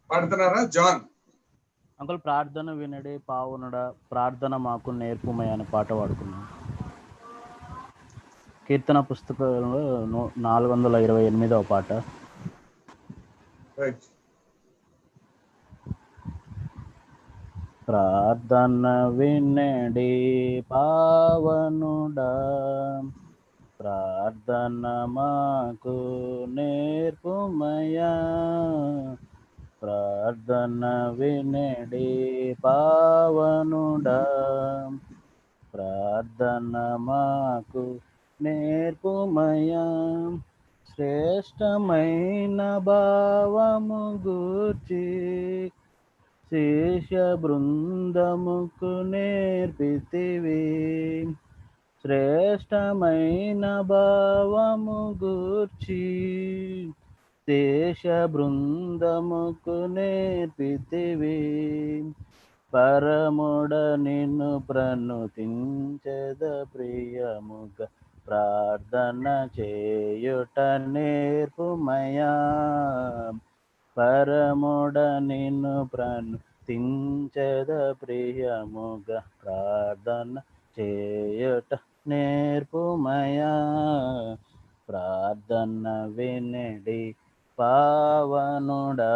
పాడుతున్నారా John? Uncle ప్రార్థన వినడే పావునుడా ప్రార్థన మాకు నేర్పుమయ్య అనే పాట పాడుకున్నాం. కీర్తన పుస్తకంలో 428వ పాట. రైట్. ప్రార్థన వినడే పావనుడా ప్రార్థన మాకు నేర్పుమయ్యా ప్రార్థన వినడే పావనుడా ప్రార్థన మాకు నేర్పుమయ్యా శ్రేష్టమైన భావము గూర్చి శిష్య బృందముకు నేర్పితివి శ్రేష్టమైన భావము గూర్చి శిష్య బృందముకు నేర్పితివి పరముడ నిన్ను ప్రణుతించెద ప్రియముగా ప్రార్థన చేయుట నేర్పుమయ్యా పరముడ నిన్ను ప్రణుతించెద ప్రియముగా ప్రార్థన చేయుట నేర్పుమయ్యా ప్రార్థన వినడి పావనుడా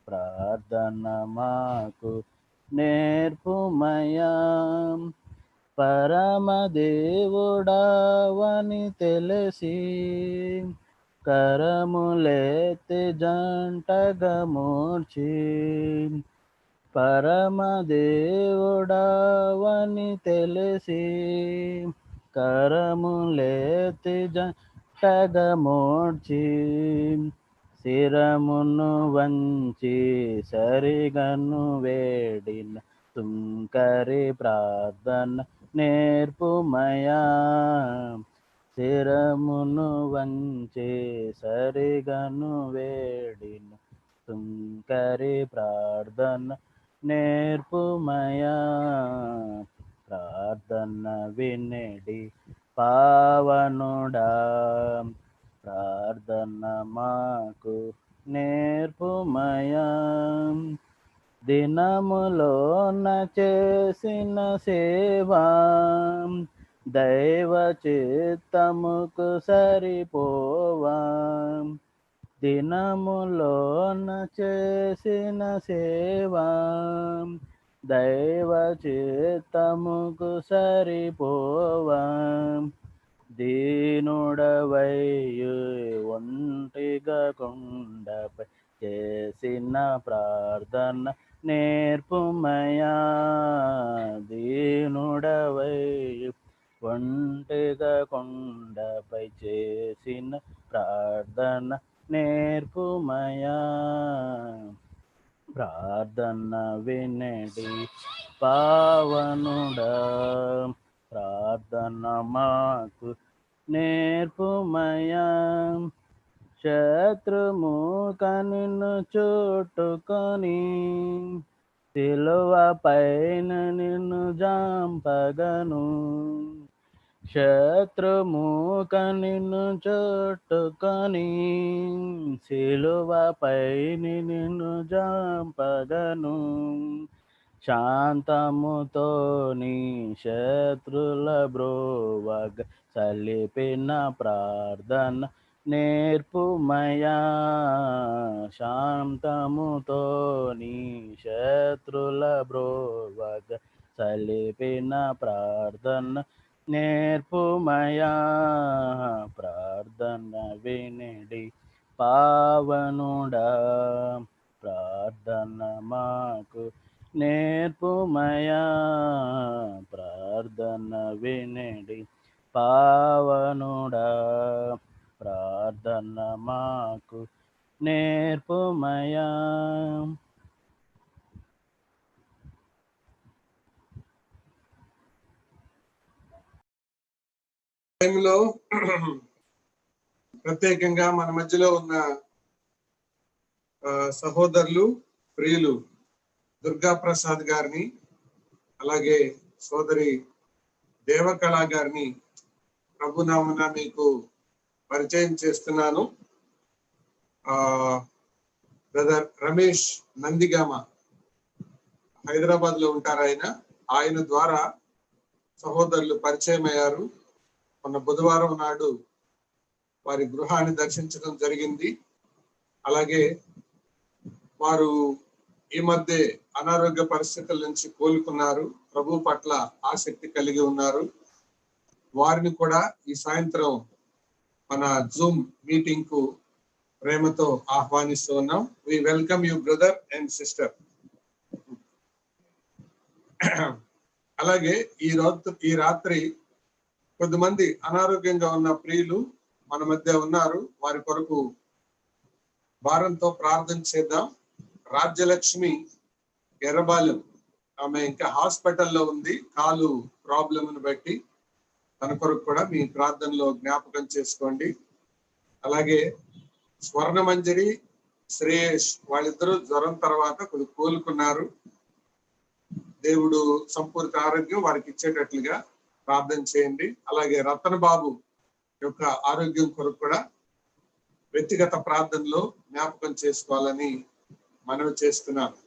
ప్రార్థన మాకు నేర్పుమయ్యా పరమదేవుడావని తెలిసి కరములెత్తి జంటగా మూర్చి పరమదేవుడావని తెలిసి కరములెత్తి జంటగా మూర్చి శిరమును వంచి సరిగను వేడిన తుంకరి ప్రార్థన నేర్పుమయ్యా శిరమును వంచి సరిగను వేడిన తుంకరి ప్రార్థన నేర్పుమయ్యా ప్రార్థన వినడి పావనుడా ప్రార్థన మాకు నేర్పుమయ్యా దినములోన చేసిన సేవా దైవ చిత్తముకు సరిపోవా దినములోన చేసిన సేవా దైవ చిత్తముకు సరిపోవా దీనుడవయ్యు ఒంటిగా కొండపై చేసిన ప్రార్థన నేర్పుమయ్యా దీనుడవయ్యు ఒంటిగా కొండపై చేసిన ప్రార్థన నేర్పుమయ్యా ప్రార్థన వినడి పావనుడా ప్రార్థన మాకు నేర్పుమయ్యా శత్రుముఖ నిన్ను చుట్టుకొని సిలువ పైన నిన్ను జాంపగను శత్రుముఖ నిన్ను చుట్టుకొని సిలువపైన నిన్ను జాంపగను శాంతముతో నీ శత్రుల బ్రోవగ సలిపిన ప్రార్థన నేర్పుమయ్యా శాంతముతో నీ శత్రుల బ్రోవగ సలిపిన ప్రార్థన నేర్పుమయ్యా ప్రార్థన వినడి పావనుడా ప్రార్థన మాకు నేర్పుమయ్యా ప్రార్థన వినడి పావనుడా ప్రార్థన మాకు నేర్పుమయ్యా టైంలో ప్రత్యేకంగా మన మధ్యలో ఉన్న సహోదరులు ప్రియులు దుర్గా ప్రసాద్ గారిని అలాగే సోదరి దేవకళా గారిని ప్రభునామమున మీకు పరిచయం చేస్తున్నాను. బ్రదర్ రమేష్ నందిగామ, హైదరాబాద్ లో ఉంటారు ఆయన ద్వారా సహోదరులు పరిచయం అయ్యారు. మొన్న బుధవారం నాడు వారి గృహాన్ని దర్శించడం జరిగింది. అలాగే వారు ఈ మధ్య అనారోగ్య పరిస్థితుల నుంచి కోలుకున్నారు, ప్రభు పట్ల ఆసక్తి కలిగి ఉన్నారు. వారిని కూడా ఈ సాయంత్రం మన జూమ్ మీటింగ్ కు ప్రేమతో ఆహ్వానిస్తూ ఉన్నాం. We welcome you brother and sister. అలాగే ఈ రాత్రి కొద్దిమంది అనారోగ్యంగా ఉన్న ప్రియులు మన మధ్య ఉన్నారు. వారి కొరకు భారంతో ప్రార్థన చేద్దాం. రాజ్యలక్ష్మి ఎర్రబాలెం, ఆమె ఇంకా హాస్పిటల్లో ఉంది కాలు ప్రాబ్లంను బట్టి. తన కొరకు కూడా మీ ప్రార్థనలో జ్ఞాపకం చేసుకోండి. అలాగే స్వర్ణమంజరి శ్రేయస్, వాళ్ళిద్దరూ జ్వరం తర్వాత కొద్దిగా కోలుకున్నారు. దేవుడు సంపూర్ణ ఆరోగ్యం వారికి ఇచ్చేటట్లుగా ప్రార్థన చేయండి. అలాగే రతన్ బాబు యొక్క ఆరోగ్యం కొరకు కూడా వ్యక్తిగత ప్రార్థనలో జ్ఞాపకం చేసుకోవాలని మనవి చేస్తున్నాను.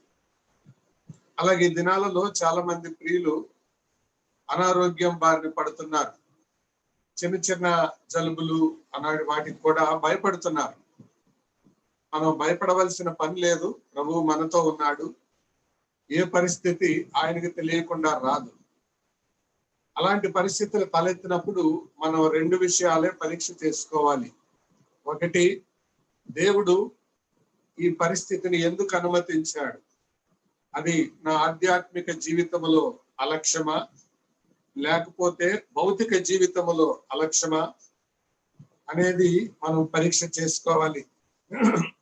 అలాగే ఈ దినాలలో చాలా మంది ప్రియులు అనారోగ్యం బారిన పడుతున్నారు. చిన్న చిన్న జలుబులు అనాటి వాటికి కూడా భయపడుతున్నారు. మనం భయపడవలసిన పని లేదు. ప్రభువు మనతో ఉన్నాడు. ఏ పరిస్థితి ఆయనకి తెలియకుండా రాదు. అలాంటి పరిస్థితులు తలెత్తినప్పుడు మనం రెండు విషయాలే పరీక్ష చేసుకోవాలి. ఒకటి, దేవుడు ఈ పరిస్థితిని ఎందుకు అనుమతించాడు? అది నా ఆధ్యాత్మిక జీవితంలో అలక్ష్యమా, లేకపోతే భౌతిక జీవితంలో అలక్ష్యమా అనేది మనం పరీక్ష చేసుకోవాలి.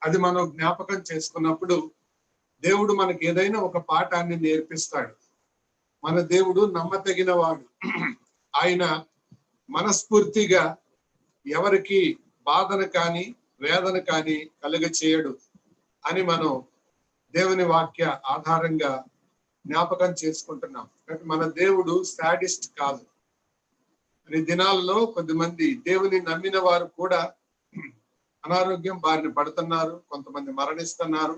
అది మనం జ్ఞాపకం చేసుకున్నప్పుడు దేవుడు మనకి ఏదైనా ఒక పాఠాన్ని నేర్పిస్తాడు. మన దేవుడు నమ్మతగిన వాడు. ఆయన మనస్ఫూర్తిగా ఎవరికి బాధను కానీ వేదన కానీ కలుగ చేయడు అని మనం దేవుని వాక్య ఆధారంగా జ్ఞాపకం చేసుకుంటున్నాం. మన దేవుడు సాడిస్ట్ కాదు. ఈ దినాల్లో కొద్దిమంది దేవుని నమ్మిన వారు కూడా అనారోగ్యం బారిన పడుతున్నారు, కొంతమంది మరణిస్తున్నారు.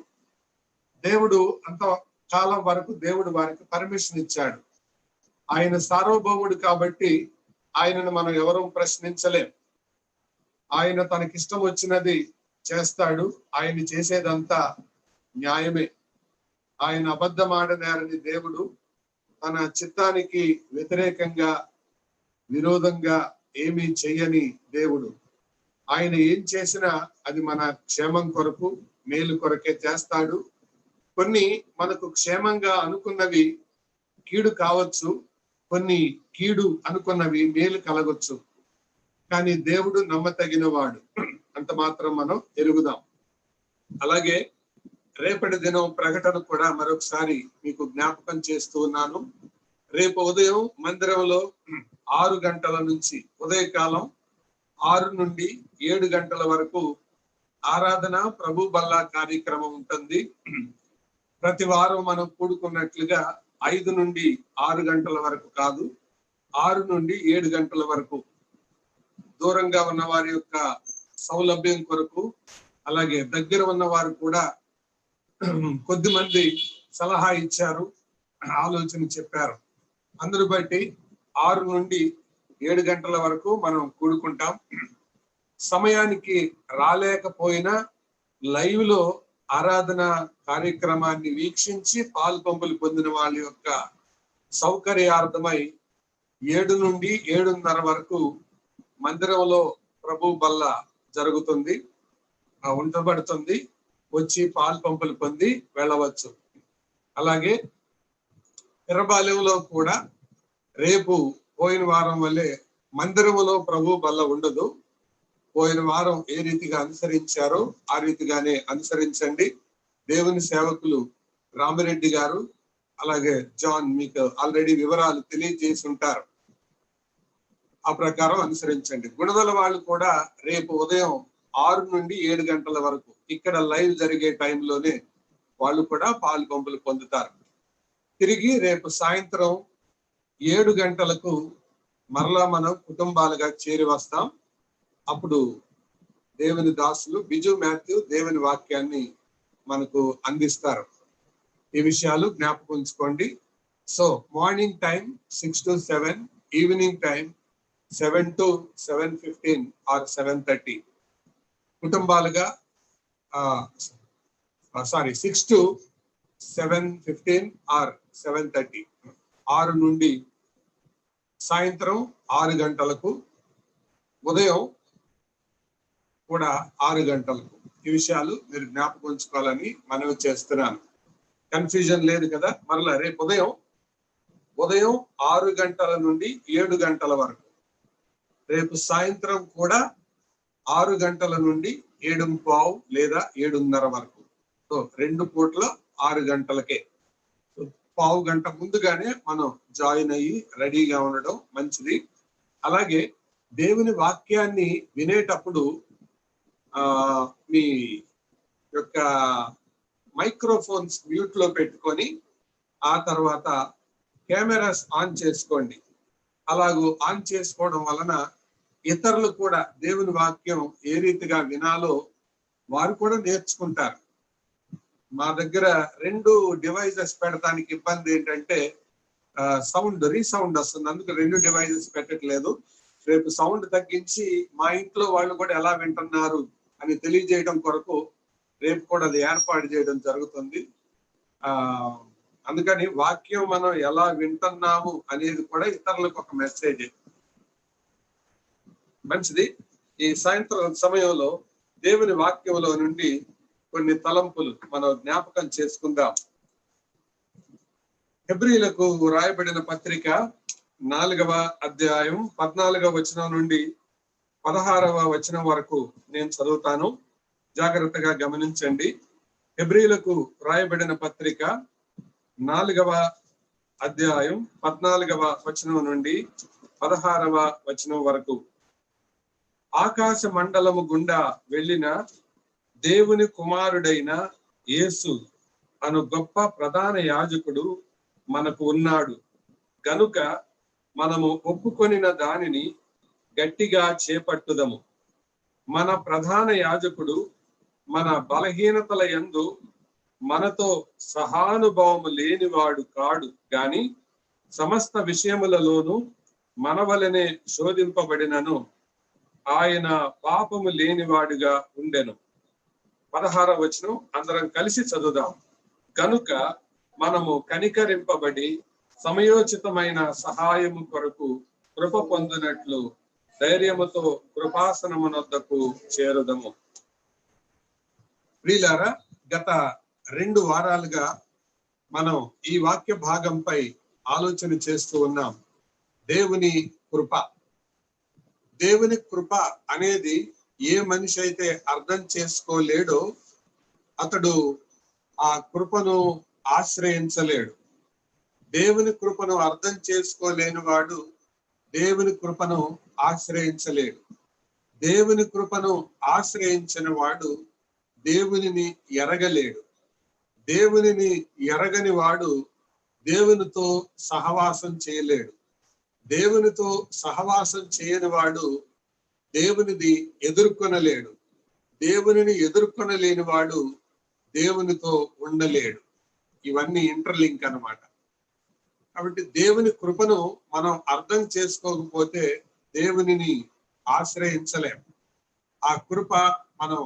దేవుడు అంత కాలం వరకు దేవుడు వారికి పర్మిషన్ ఇచ్చాడు. ఆయన సార్వభౌముడు కాబట్టి ఆయనను మనం ఎవరూ ప్రశ్నించలేం. ఆయన తనకిష్టం వచ్చినది చేస్తాడు. ఆయన చేసేదంతా న్యాయమే. ఆయన అబద్ధమాడనేరని దేవుడు, తన చిత్తానికి వ్యతిరేకంగా విరోధంగా ఏమీ చెయ్యని దేవుడు. ఆయన ఏం చేసినా అది మన క్షేమం కొరకు, మేలు కొరకే చేస్తాడు. కొన్ని మనకు క్షేమంగా అనుకున్నవి కీడు కావచ్చు, కొన్ని కీడు అనుకున్నవి మేలు కలగొచ్చు. కానీ దేవుడు నమ్మతగిన వాడు, అంత మాత్రం మనం ఎరుగుదాం. అలాగే రేపటి దినం ప్రకటన కూడా మరొకసారి మీకు జ్ఞాపకం చేస్తూ ఉన్నాను. రేపు ఉదయం మందిరంలో 6 గంటల నుంచి, ఉదయకాలం 6 నుండి 7 గంటల వరకు ఆరాధన ప్రభు బల్లా కార్యక్రమం ఉంటుంది. ప్రతి వారం మనం కూడుకున్నట్లుగా 5 నుండి 6 గంటల వరకు కాదు, 6 నుండి 7 గంటల వరకు. దూరంగా ఉన్న వారి యొక్క సౌలభ్యం కొరకు, అలాగే దగ్గర ఉన్న వారు కూడా కొద్దిమంది సలహా ఇచ్చారు, ఆలోచన చెప్పారు. అందును బట్టి 6 నుండి 7 గంటల వరకు మనం కూడుకుంటాం. సమయానికి రాలేకపోయినా లైవ్ లో ఆరాధన కార్యక్రమాన్ని వీక్షించి పాల్పంపులు పొందిన వాళ్ళ యొక్క సౌకర్యార్థమై 7 నుండి 7:30 వరకు మందిరంలో ప్రభు బల్ల జరుగుతుంది, ఉంచబడుతుంది. వచ్చి పాల్పంపులు పొంది వెళ్ళవచ్చు. అలాగే ఎర్రబాలెంలో కూడా రేపు పోయిన వారం వల్లే మందిరములో ప్రభు బల్ల ఉండదు. పోయిన వారం ఏ రీతిగా అనుసరించారో ఆ రీతిగానే అనుసరించండి. దేవుని సేవకులు రామిరెడ్డి గారు అలాగే జాన్ మీకు ఆల్రెడీ వివరాలు తెలియజేసి ఉంటారు. ఆ ప్రకారం అనుసరించండి. గుణదల వాళ్ళు కూడా రేపు ఉదయం 6 నుండి 7 గంటల వరకు ఇక్కడ లైవ్ జరిగే టైంలోనే వాళ్ళు కూడా పాలు పంపులు పొందుతారు. తిరిగి రేపు సాయంత్రం 7 గంటలకు మరలా మనం కుటుంబాలుగా చేరి వస్తాం. అప్పుడు దేవుని దాసులు బిజు మాథ్యూ దేవుని వాక్యాన్ని మనకు అందిస్తారు. ఈ విషయాలు జ్ఞాపకం ఉంచుకోండి. So morning time 6 to 7, evening time 7 to 7:15 or 7:30. కుటుంబాలుగా 6 to 7:15 ఆర్ 7:30, 6 నుండి సాయంత్రం 6 గంటలకు, ఉదయం కూడా 6 గంటలకు. ఈ విషయాలు మీరు జ్ఞాపకం ఉంచుకోవాలని మనవి చేస్తున్నాను. కన్ఫ్యూజన్ లేదు కదా? మరలా రేపు ఉదయం 6 గంటల నుండి 7 గంటల వరకు, రేపు సాయంత్రం కూడా 6 గంటల నుండి 7:15 లేదా 7:30 వరకు. సో 2 పూట్ల 6 గంటలకే. పావు గంట ముందుగానే మనం జాయిన్ అయ్యి రెడీగా ఉండడం మంచిది. అలాగే దేవుని వాక్యాన్ని వినేటప్పుడు మీ యొక్క మైక్రోఫోన్స్ మ్యూట్ లో పెట్టుకొని ఆ తర్వాత కెమెరాస్ ఆన్ చేసుకోండి. అలాగూ ఆన్ చేసుకోవడం వలన ఇతరులు కూడా దేవుని వాక్యం ఏ రీతిగా వినాలో వారు కూడా నేర్చుకుంటారు. మా దగ్గర 2 డివైజెస్ పెడతానికి ఇబ్బంది ఏంటంటే రీసౌండ్ వస్తుంది. అందుకు 2 డివైజెస్ పెట్టట్లేదు. రేపు సౌండ్ తగ్గించి మా ఇంట్లో వాళ్ళు కూడా ఎలా వింటున్నారు అని తెలియజేయడం కొరకు రేపు కూడా అది ఏర్పాటు చేయడం జరుగుతుంది. అందుకని వాక్యం మనం ఎలా వింటున్నాము అనేది కూడా ఇతరులకు ఒక మెసేజ్. మంచిది. ఈ సాయంత్రం సమయంలో దేవుని వాక్యంలో నుండి కొన్ని తలంపులు మనం జ్ఞాపకం చేసుకుందాం. హెబ్రీలకు రాయబడిన పత్రిక 4వ అధ్యాయం 14వ వచనం నుండి 16వ వచనం వరకు నేను చదువుతాను. జాగ్రత్తగా గమనించండి. హెబ్రీలకు రాయబడిన పత్రిక 4వ అధ్యాయం 14వ వచనం నుండి 16వ వచనం వరకు. ఆకాశ మండలము గుండా వెళ్ళిన దేవుని కుమారుడైన యేసు అను గొప్ప ప్రధాన యాజకుడు మనకు ఉన్నాడు గనుక మనము ఒప్పుకొనిన దానిని గట్టిగా చేపట్టుదము. మన ప్రధాన యాజకుడు మన బలహీనతల యందు మనతో సహానుభవము లేనివాడు కాడు గాని సమస్త విషయములలోనూ మన వలనే శోధింపబడినను ఆయన పాపము లేనివాడుగా ఉండెను. 16వ వచనం అందరం కలిసి చదువుదాం. గనుక మనము కనికరింపబడి సమయోచితమైన సహాయము కొరకు కృప పొందినట్లు ధైర్యముతో కృపాసనమునొద్దకు చేరుదము. ప్రియులారా, గత 2 వారాలుగా మనం ఈ వాక్య భాగంపై ఆలోచన చేస్తూ ఉన్నాం. దేవుని కృప. దేవుని కృప అనేది ఏ మనిషి అయితే అర్థం చేసుకోలేడో అతడు ఆ కృపను ఆశ్రయించలేడు. దేవుని కృపను అర్థం చేసుకోలేని వాడు దేవుని కృపను ఆశ్రయించలేడు. దేవుని కృపను ఆశ్రయించిన వాడు దేవునిని ఎరగలేడు. దేవునిని ఎరగని వాడు దేవునితో సహవాసం చేయలేడు. దేవునితో సహవాసం చేయని వాడు దేవునిది ఎదుర్కొనలేడు. దేవునిని ఎదుర్కొనలేని వాడు దేవునితో ఉండలేడు. ఇవన్నీ ఇంటర్లింక్ అన్నమాట. కాబట్టి దేవుని కృపను మనం అర్థం చేసుకోకపోతే దేవునిని ఆశ్రయించలేం. ఆ కృప మనం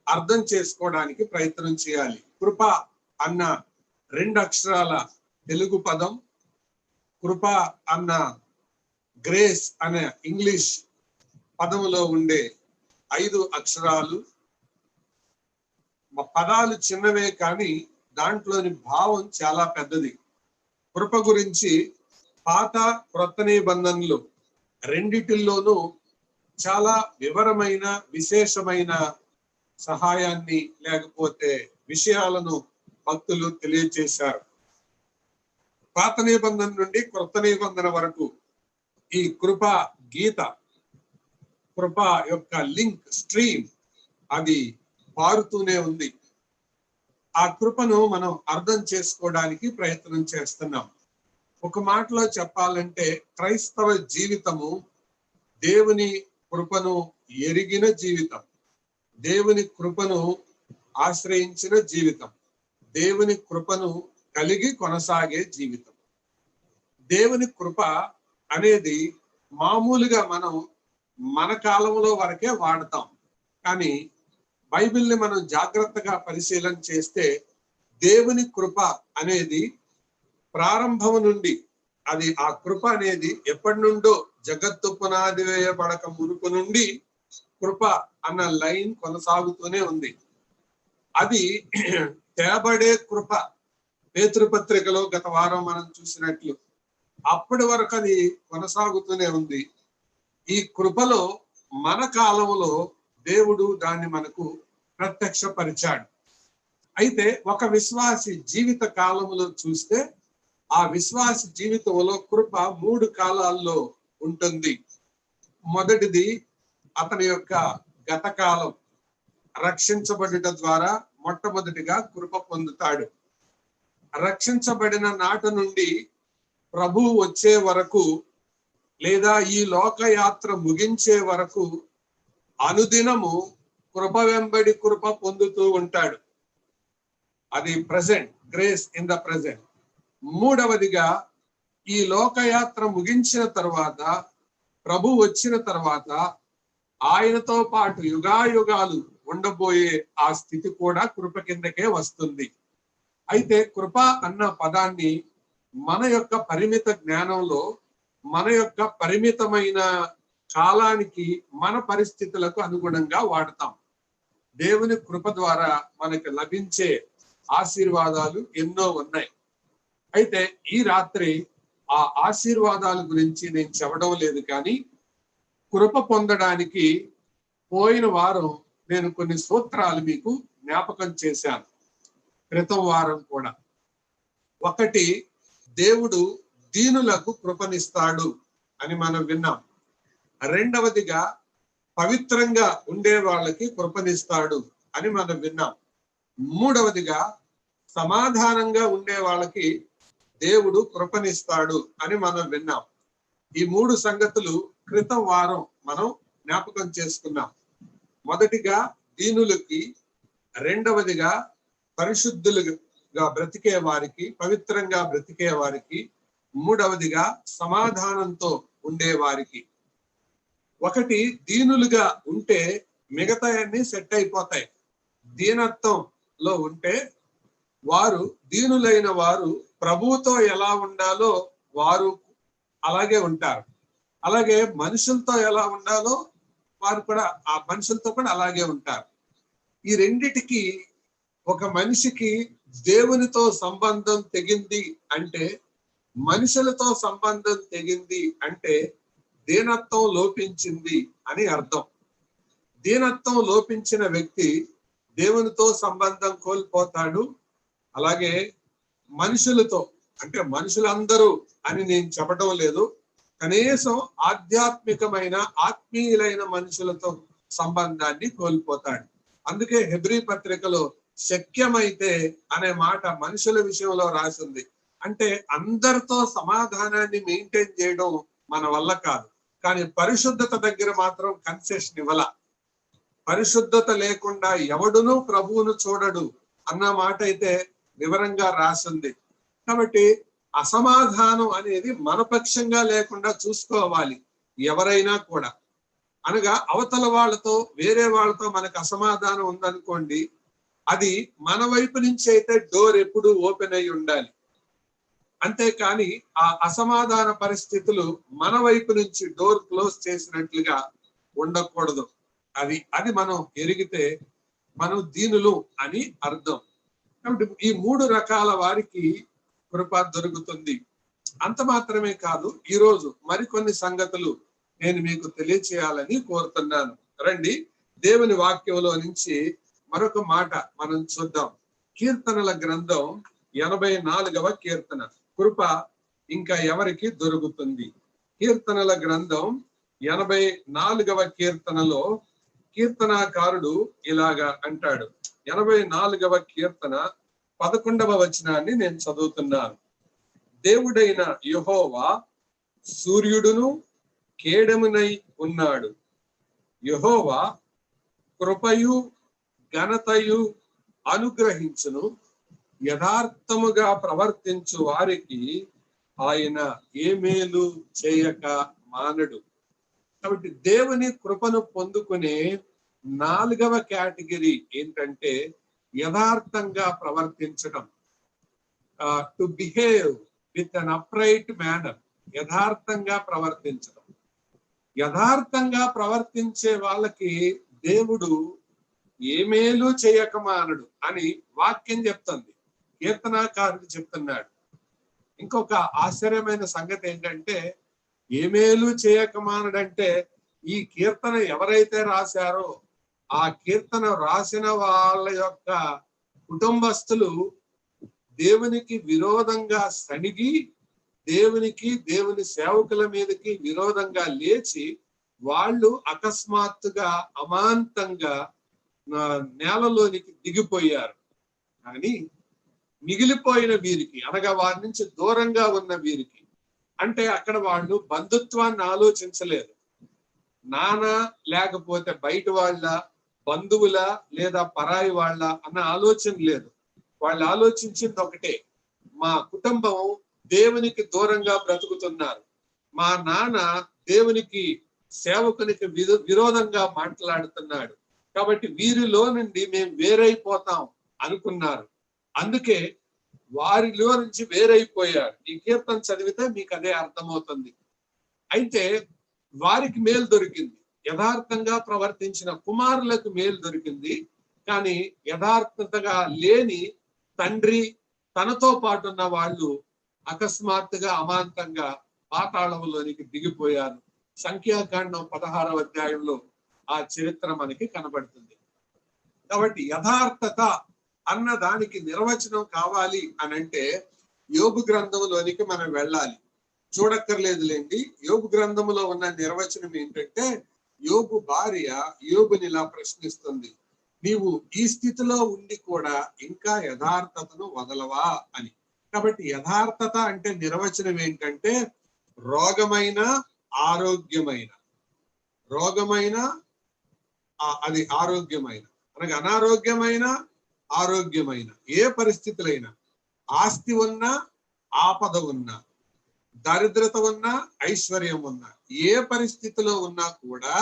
అర్థం చేసుకోవడానికి ప్రయత్నం చేయాలి. కృప అన్న 2 అక్షరాల తెలుగు పదం, కృప అన్న గ్రేస్ అనే ఇంగ్లీష్ పదములో ఉండే 5 అక్షరాలు. పదాలు చిన్నవే కానీ దాంట్లోని భావం చాలా పెద్దది. కృప గురించి పాత క్రొత్త నిబంధనలు రెండిటిల్లోనూ చాలా వివరమైన విశేషమైన సహాయాన్ని లేకపోతే విషయాలను భక్తులు తెలియజేశారు. పాత నిబంధన నుండి క్రొత్త నిబంధన వరకు ఈ కృప గీత, కృప యొక్క లింక్ స్ట్రీమ్ అది పారుతూనే ఉంది. ఆ కృపను మనం అర్థం చేసుకోవడానికి ప్రయత్నం చేస్తున్నాం. ఒక మాటలో చెప్పాలంటే క్రైస్తవ జీవితము దేవుని కృపను ఎరిగిన జీవితం. దేవుని కృపను ఆశ్రయించిన జీవితం, దేవుని కృపను కలిగి కొనసాగే జీవితం. దేవుని కృప అనేది మామూలుగా మనం మన కాలంలో వరకే వాడతాం, కానీ బైబిల్ని మనం జాగ్రత్తగా పరిశీలన చేస్తే దేవుని కృప అనేది ప్రారంభం నుండి, అది ఆ కృప అనేది ఎప్పటి నుండో జగత్తు పునాది వేయబడక మునుపు నుండి కృప అన్న లైన్ కొనసాగుతూనే ఉంది. అది తేబడే కృప. పేతృపత్రికలో గత వారం మనం చూసినట్లు అప్పటి వరకు అది కొనసాగుతూనే ఉంది. ఈ కృపలో మన కాలంలో దేవుడు దాన్ని మనకు ప్రత్యక్షపరిచాడు. అయితే ఒక విశ్వాసి జీవిత కాలంలో చూస్తే ఆ విశ్వాస జీవితంలో కృప 3 కాలాల్లో ఉంటుంది. మొదటిది అతని యొక్క గతకాలం. రక్షించబడుట ద్వారా మొట్టమొదటిగా కృప పొందుతాడు. రక్షించబడిన నాటి నుండి ప్రభువు వచ్చే వరకు, లేదా ఈ లోకయాత్ర ముగించే వరకు అనుదినము కృప వెంబడి కృప పొందుతూ ఉంటాడు. అది present, grace in the present. మూడవదిగా ఈ లోకయాత్ర ముగించిన తర్వాత, ప్రభు వచ్చిన తర్వాత ఆయనతో పాటు యుగాయుగాలు ఉండబోయే ఆ స్థితి కూడా కృప కిందకే వస్తుంది. అయితే కృప అన్న పదాన్ని మన యొక్క పరిమిత జ్ఞానంలో, మన యొక్క పరిమితమైన కాలానికి, మన పరిస్థితులకు అనుగుణంగా వాడతాం. దేవుని కృప ద్వారా మనకు లభించే ఆశీర్వాదాలు ఎన్నో ఉన్నాయి. అయితే ఈ రాత్రి ఆ ఆశీర్వాదాల గురించి నేను చెప్పడం లేదు, కానీ కృప పొందడానికి పోయిన వారం నేను కొన్ని సూత్రాలు మీకు జ్ఞాపకం చేశాను, క్రితం వారం కూడా. ఒకటి, దేవుడు దీనులకు కృపనిస్తాడు అని మనం విన్నాం. రెండవదిగా పవిత్రంగా ఉండే వాళ్ళకి కృపనిస్తాడు అని మనం విన్నాం. మూడవదిగా సమాధానంగా ఉండే వాళ్ళకి దేవుడు కృపనిస్తాడు అని మనం విన్నాం. ఈ 3 సంగతులు క్రితం వారం మనం జ్ఞాపకం చేసుకున్నాం. మొదటిగా దీనులకి, రెండవదిగా పరిశుద్ధులుగా బ్రతికే వారికి, పవిత్రంగా బ్రతికే వారికి, మూడవదిగా సమాధానంతో ఉండే వారికి. ఒకటి, దీనులుగా ఉంటే మిగతా అన్ని సెట్ అయిపోతాయి. దీనత్వంలో ఉంటే వారు, దీనులైన వారు ప్రభువుతో ఎలా ఉండాలో వారు అలాగే ఉంటారు. అలాగే మనుషులతో ఎలా ఉండాలో వారు కూడా ఆ మనుషులతో కూడా అలాగే ఉంటారు. ఈ రెండిటికి, ఒక మనిషికి దేవునితో సంబంధం తెగింది అంటే, మనుషులతో సంబంధం తెగింది అంటే దీనత్వం లోపించింది అని అర్థం. దీనత్వం లోపించిన వ్యక్తి దేవునితో సంబంధం కోల్పోతాడు. అలాగే మనుషులతో, అంటే మనుషులందరూ అని నేను చెప్పడం లేదు, కనీసం ఆధ్యాత్మికమైన, ఆత్మీయులైన మనుషులతో సంబంధాన్ని కోల్పోతాడు. అందుకే హెబ్రీ పత్రికలో శక్యమైతే అనే మాట మనుషుల విషయంలో రాసింది. అంటే అందరితో సమాధానాన్ని మెయింటైన్ చేయడం మన వల్ల కాదు, కానీ పరిశుద్ధత దగ్గర మాత్రం కన్సెషన్ ఇవ్వాల. పరిశుద్ధత లేకుండా ఎవడునూ ప్రభువును చూడడు అన్న మాట అయితే వివరంగా రాసింది. కాబట్టి అసమాధానం అనేది మన పక్షంగా లేకుండా చూసుకోవాలి ఎవరైనా కూడా. అనగా అవతల వాళ్ళతో, వేరే వాళ్ళతో మనకు అసమాధానం ఉందనుకోండి, అది మన వైపు నుంచి అయితే డోర్ ఎప్పుడు ఓపెన్ అయి ఉండాలి. అంతేకాని ఆ అసమాధాన పరిస్థితులు మన వైపు నుంచి డోర్ క్లోజ్ చేసినట్లుగా ఉండకూడదు. అది మనం ఎరిగితే మనం దీనులు అని అర్థం. కాబట్టి ఈ 3 రకాల వారికి కృప దొరుకుతుంది. అంత మాత్రమే కాదు, ఈరోజు మరికొన్ని సంగతులు నేను మీకు తెలియచేయాలని కోరుతున్నాను. రండి, దేవుని వాక్యంలో నుంచి మరొక మాట మనం చూద్దాం. కీర్తనల గ్రంథం 84వ కీర్తన. కృప ఇంకా ఎవరికి దొరుకుతుంది? కీర్తనల గ్రంథం 84వ కీర్తనలో కీర్తనాకారుడు ఇలాగా అంటాడు. 84వ కీర్తన 11వ వచనాన్ని నేను చదువుతున్నాను. దేవుడైన యెహోవా సూర్యుడును కేడమునై ఉన్నాడు. యెహోవా కృపయు ఘనతయు అనుగ్రహించును, యథార్థముగా ప్రవర్తించు వారికి ఆయన ఏ మేలు చేయక మానడు. కాబట్టి దేవుని కృపను పొందుకునే 4వ కేటగిరీ ఏంటంటే యథార్థంగా ప్రవర్తించడం. To behave with an upright manner. యథార్థంగా ప్రవర్తించడం. యథార్థంగా ప్రవర్తించే వాళ్ళకి దేవుడు ఏ మేలు చేయక మానడు అని వాక్యం చెప్తుంది. కీర్తనాకారుడు చెప్తున్నాడు. ఇంకొక ఆశ్చర్యమైన సంగతి ఏంటంటే ఏ మేలు చేయక మానడంటే ఈ కీర్తన ఎవరైతే రాశారో ఆ కీర్తన రాసిన వాళ్ళ యొక్క కుటుంబస్తులు దేవునికి విరోధంగా సణిగి దేవుని సేవకుల మీదకి విరోధంగా లేచి వాళ్ళు అకస్మాత్తుగా అమాంతంగా నేలలోనికి దిగిపోయారు. కానీ మిగిలిపోయిన వీరికి, అనగా వారి నుంచి దూరంగా ఉన్న వీరికి, అంటే అక్కడ వాళ్ళు బంధుత్వాన్ని ఆలోచించలేదు. నాన్న లేకపోతే బయట వాళ్ళ, బంధువుల లేదా పరాయి వాళ్ళ అన్న ఆలోచన లేదు. వాళ్ళు ఆలోచించింది ఒకటే, మా కుటుంబం దేవునికి దూరంగా బ్రతుకుతున్నారు, మా నాన్న దేవునికి సేవకునికి విరోధంగా మాట్లాడుతున్నాడు, కాబట్టి వీరిలో నుండి మేము వేరైపోతాం అనుకున్నారు. అందుకే వారిలో నుంచి వేరైపోయారు. ఈ కీర్తన చదివితే మీకు అదే అర్థమవుతుంది. అయితే వారికి మేలు దొరికింది, యథార్థంగా ప్రవర్తించిన కుమారులకు మేలు దొరికింది. కానీ యథార్థతగా లేని తండ్రి, తనతో పాటు ఉన్న వాళ్ళు అకస్మాత్తుగా అమాంతంగా పాతాళంలోనికి దిగిపోయారు. సంఖ్యాకాండం 16వ అధ్యాయంలో ఆ చరిత్ర మనకి కనబడుతుంది. కాబట్టి యథార్థత అన్న దానికి నిర్వచనం కావాలి అని అంటే యోబు గ్రంథంలోనికి మనం వెళ్ళాలి. చూడక్కర్లేదులేండి, యోబు గ్రంథంలో ఉన్న నిర్వచనం ఏంటంటే యోబు భార్య యోబుని ఇలా ప్రశ్నిస్తుంది, నీవు ఈ స్థితిలో ఉండి కూడా ఇంకా యథార్థతను వదలవా అని. కాబట్టి యథార్థత అంటే నిర్వచనం ఏంటంటే రోగమైన ఆరోగ్యమైన, రోగమైన అది ఆరోగ్యమైన, అనగా అనారోగ్యమైన ఆరోగ్యమైన, ఏ పరిస్థితులైనా, ఆస్తి ఉన్నా ఆపద ఉన్నా, దరిద్రత ఉన్నా ఐశ్వర్యం ఉన్నా, ఏ పరిస్థితిలో ఉన్నా కూడా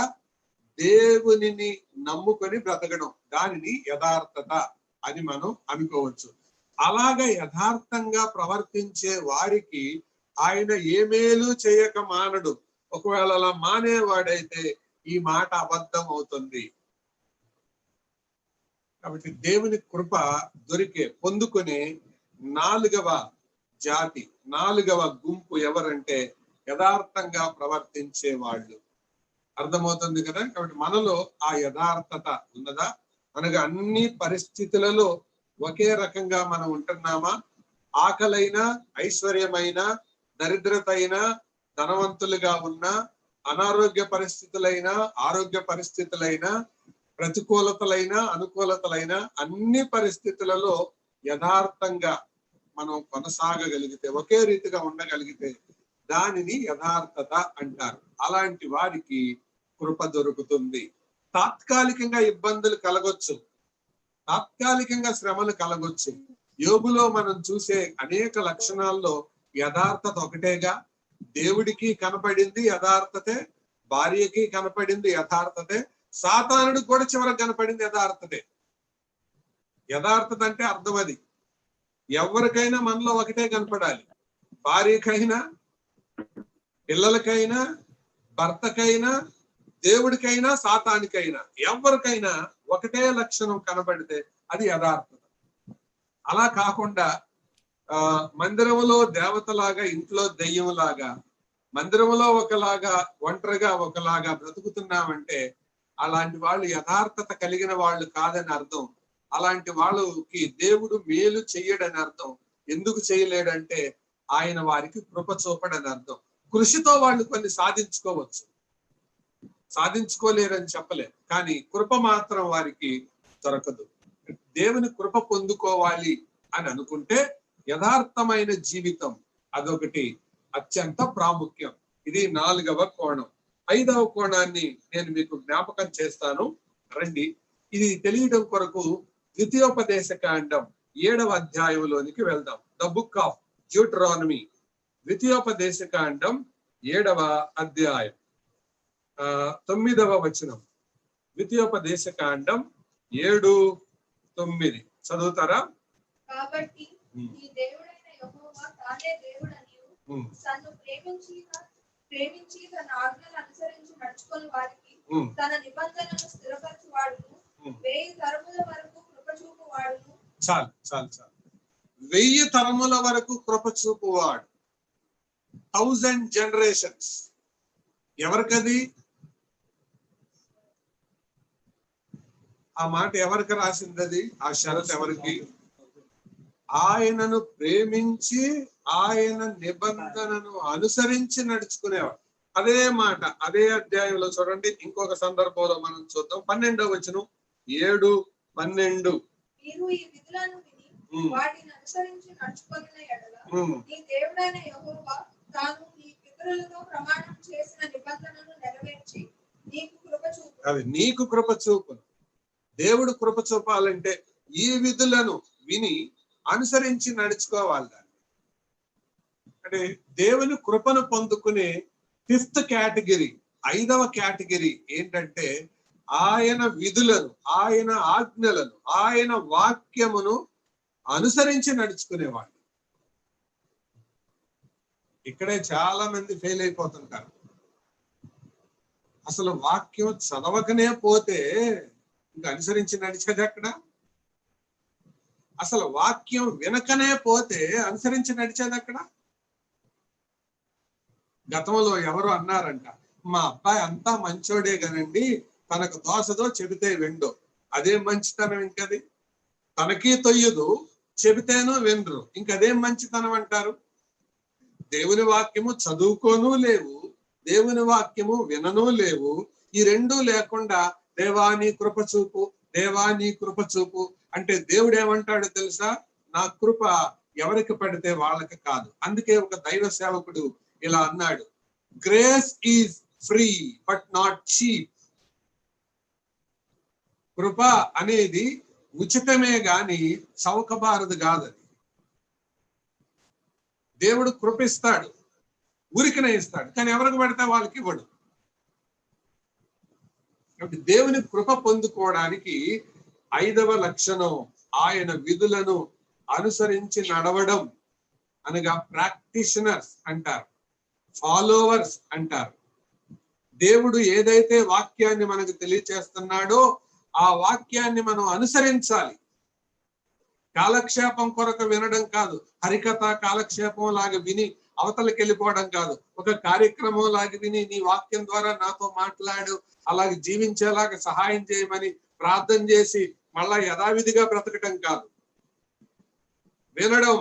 దేవునిని నమ్ముకొని బ్రతకడం, దానిని యథార్థత అని మనం అనుకోవచ్చు. అలాగా యథార్థంగా ప్రవర్తించే వారికి ఆయన ఏ మేలు చేయక మానడు. ఒకవేళ అలా మానేవాడైతే ఈ మాట అబద్ధం అవుతుంది. కాబట్టి దేవుని కృప పొందుకునే 4వ జాతి, 4వ గుంపు ఎవరంటే యథార్థంగా ప్రవర్తించే వాళ్ళు. అర్థమవుతుంది కదా. కాబట్టి మనలో ఆ యథార్థత ఉన్నదా? అనగా అన్ని పరిస్థితులలో ఒకే రకంగా మనం ఉంటున్నామా? ఆకలైనా, ఐశ్వర్యమైన, దరిద్రత అయినా, ధనవంతులుగా ఉన్నా, అనారోగ్య పరిస్థితులైనా, ఆరోగ్య పరిస్థితులైనా, ప్రతికూలతలైనా, అనుకూలతలైనా, అన్ని పరిస్థితులలో యథార్థంగా మనం కొనసాగగలిగితే, ఒకే రీతిగా ఉండగలిగితే దానిని యథార్థత అంటారు. అలాంటి వారికి కృప దొరుకుతుంది. తాత్కాలికంగా ఇబ్బందులు కలగొచ్చు, తాత్కాలికంగా శ్రమలు కలగొచ్చు. యోబులో మనం చూసే అనేక లక్షణాల్లో యథార్థత ఒకటేగా. దేవుడికి కనపడింది యథార్థతే, భార్యకి కనపడింది యథార్థతే, సాతానుడికి కూడా చివరికి కనపడింది యథార్థతే. యథార్థత అంటే అర్థం అది. ఎవరికైనా మనలో ఒకటే కనపడాలి. భార్యకైనా, పిల్లలకైనా, భర్తకైనా, దేవుడికైనా, సాతానికైనా, ఎవరికైనా ఒకటే లక్షణం కనబడితే అది యథార్థత. అలా కాకుండా మందిరంలో దేవతలాగా, ఇంట్లో దెయ్యంలాగా, మందిరంలో ఒకలాగా, ఒంటరిగా ఒకలాగా బ్రతుకుతున్నామంటే అలాంటి వాళ్ళు యథార్థత కలిగిన వాళ్ళు కాదని అర్థం. అలాంటి వాళ్ళకి దేవుడు మేలు చెయ్యడని అర్థం. ఎందుకు చేయలేడంటే ఆయన వారికి కృప చూపడని అర్థం. కృషితో వాళ్ళు కొన్ని సాధించుకోవచ్చు, సాధించుకోలేరని చెప్పలేరు, కానీ కృప మాత్రం వారికి దొరకదు. దేవుని కృప పొందుకోవాలి అని అనుకుంటే యథార్థమైన జీవితం అదొకటి అత్యంత ప్రాముఖ్యం. ఇది 4వ కోణం. 5వ కోణాన్ని నేను మీకు జ్ఞాపకం చేస్తాను రండి. ఇది తెలియడం కొరకు ద్వితీయోపదేశ కాండం 7వ అధ్యాయంలోనికి వెళ్దాం. ద బుక్ ఆఫ్ డ్యూటరానమీ, ద్వితీయోపదేశ కాండం 7వ అధ్యాయం 9వ వచనం. ద్వితీయోపదేశ కాండం 7:9 చదువుతారా? కాబట్టి నీ దేవుడైన యెహోవా తానే దేవుడనియు తన్ను ప్రేమించి తన ఆజ్ఞలు అనుసరించి నడుచుకొని వారికి తన నిబంధనను స్థిరపరచువాడును, 1000 తరముల వరకు కృప చూపువాడును. చాలు 1000 తరముల వరకు కృప చూపువాడు. 1000 జనరేషన్స్. ఎవరికది? ఆ మాట ఎవరికి రాసింది? అది ఆ షరత్ ఎవరికి? ఆయనను ప్రేమించి ఆయన నిబంధనను అనుసరించి నడుచుకునేవాడు. అదే మాట అదే అధ్యాయంలో చూడండి. ఇంకొక సందర్భంలో మనం చూద్దాం. 12వ వచనం, 7:12. మీరు ఈ విధులను విని వాటిని అనుసరించి నడుచుకొనిన యెడల నీ దేవుడైన యెహోవా తాను నీ పితరులతో ప్రమాణం చేసిన నిబంధనను నెరవేర్చి నీకు కృప చూపును. అది నీకు కృప చూపును. దేవుడు కృప చూపాలంటే ఈ విధులను విని అనుసరించి నడుచుకోవాలి. అంటే దేవుని కృపను పొందుకునే 5th కేటగిరీ, 5వ కేటగిరీ ఏంటంటే ఆయన విధులను, ఆయన ఆజ్ఞలను, ఆయన వాక్యమును అనుసరించి నడుచుకునేవాడు. ఇక్కడే చాలా మంది ఫెయిల్ అయిపోతుంటారు. అసలు వాక్యం చదవకనే పోతే ఇంకా అనుసరించి నడిచేది ఎక్కడ? అసలు వాక్యం వినకనే పోతే అనుసరించి నడిచేది అక్కడ? గతంలో ఎవరు అన్నారంట, మా అబ్బాయి అంతా మంచోడే కానండి, తనకు దోసదో చెబితే వెండో. అదే మంచితనం ఇంకది? తనకి తొయ్యదు, చెబితేనూ వినరు, ఇంకదేం మంచితనం అంటారు? దేవుని వాక్యము చదువుకోనూ లేవు, దేవుని వాక్యము విననూ లేవు. ఈ రెండూ లేకుండా దేవా నీ కృప చూపు, దేవా నీ కృప చూపు అంటే దేవుడు ఏమంటాడో తెలుసా? నా కృప ఎవరికి పడితే వాళ్ళకి కాదు. అందుకే ఒక దైవ సేవకుడు ఇలా అన్నాడు, grace is free but not cheap. కృప అనేది ఉచితమే గాని చౌకబారదు కాదది. దేవుడు కృప ఇస్తాడు, ఊరికనే ఇస్తాడు, కానీ ఎవరికి పడితే వాళ్ళకి ఇవ్వడు. కాబట్టి దేవుని కృప పొందుకోవడానికి 5వ లక్షణం ఆయన విధులను అనుసరించి నడవడం అనగా ప్రాక్టీషనర్స్ అంటారు, ఫాలోవర్స్ అంటారు. దేవుడు ఏదైతే వాక్యాన్ని మనకు తెలియచేస్తున్నాడో ఆ వాక్యాన్ని మనం అనుసరించాలి. కాలక్షేపం కొరకు వినడం కాదు, హరికథ కాలక్షేపం లాగా విని అవతలకి వెళ్ళిపోవడం కాదు, ఒక కార్యక్రమం లాగా విని నీ వాక్యం ద్వారా నాతో మాట్లాడు, అలాగే జీవించేలాగా సహాయం చేయమని ప్రార్థన చేసి మళ్ళా యథావిధిగా బ్రతకటం కాదు. వినడం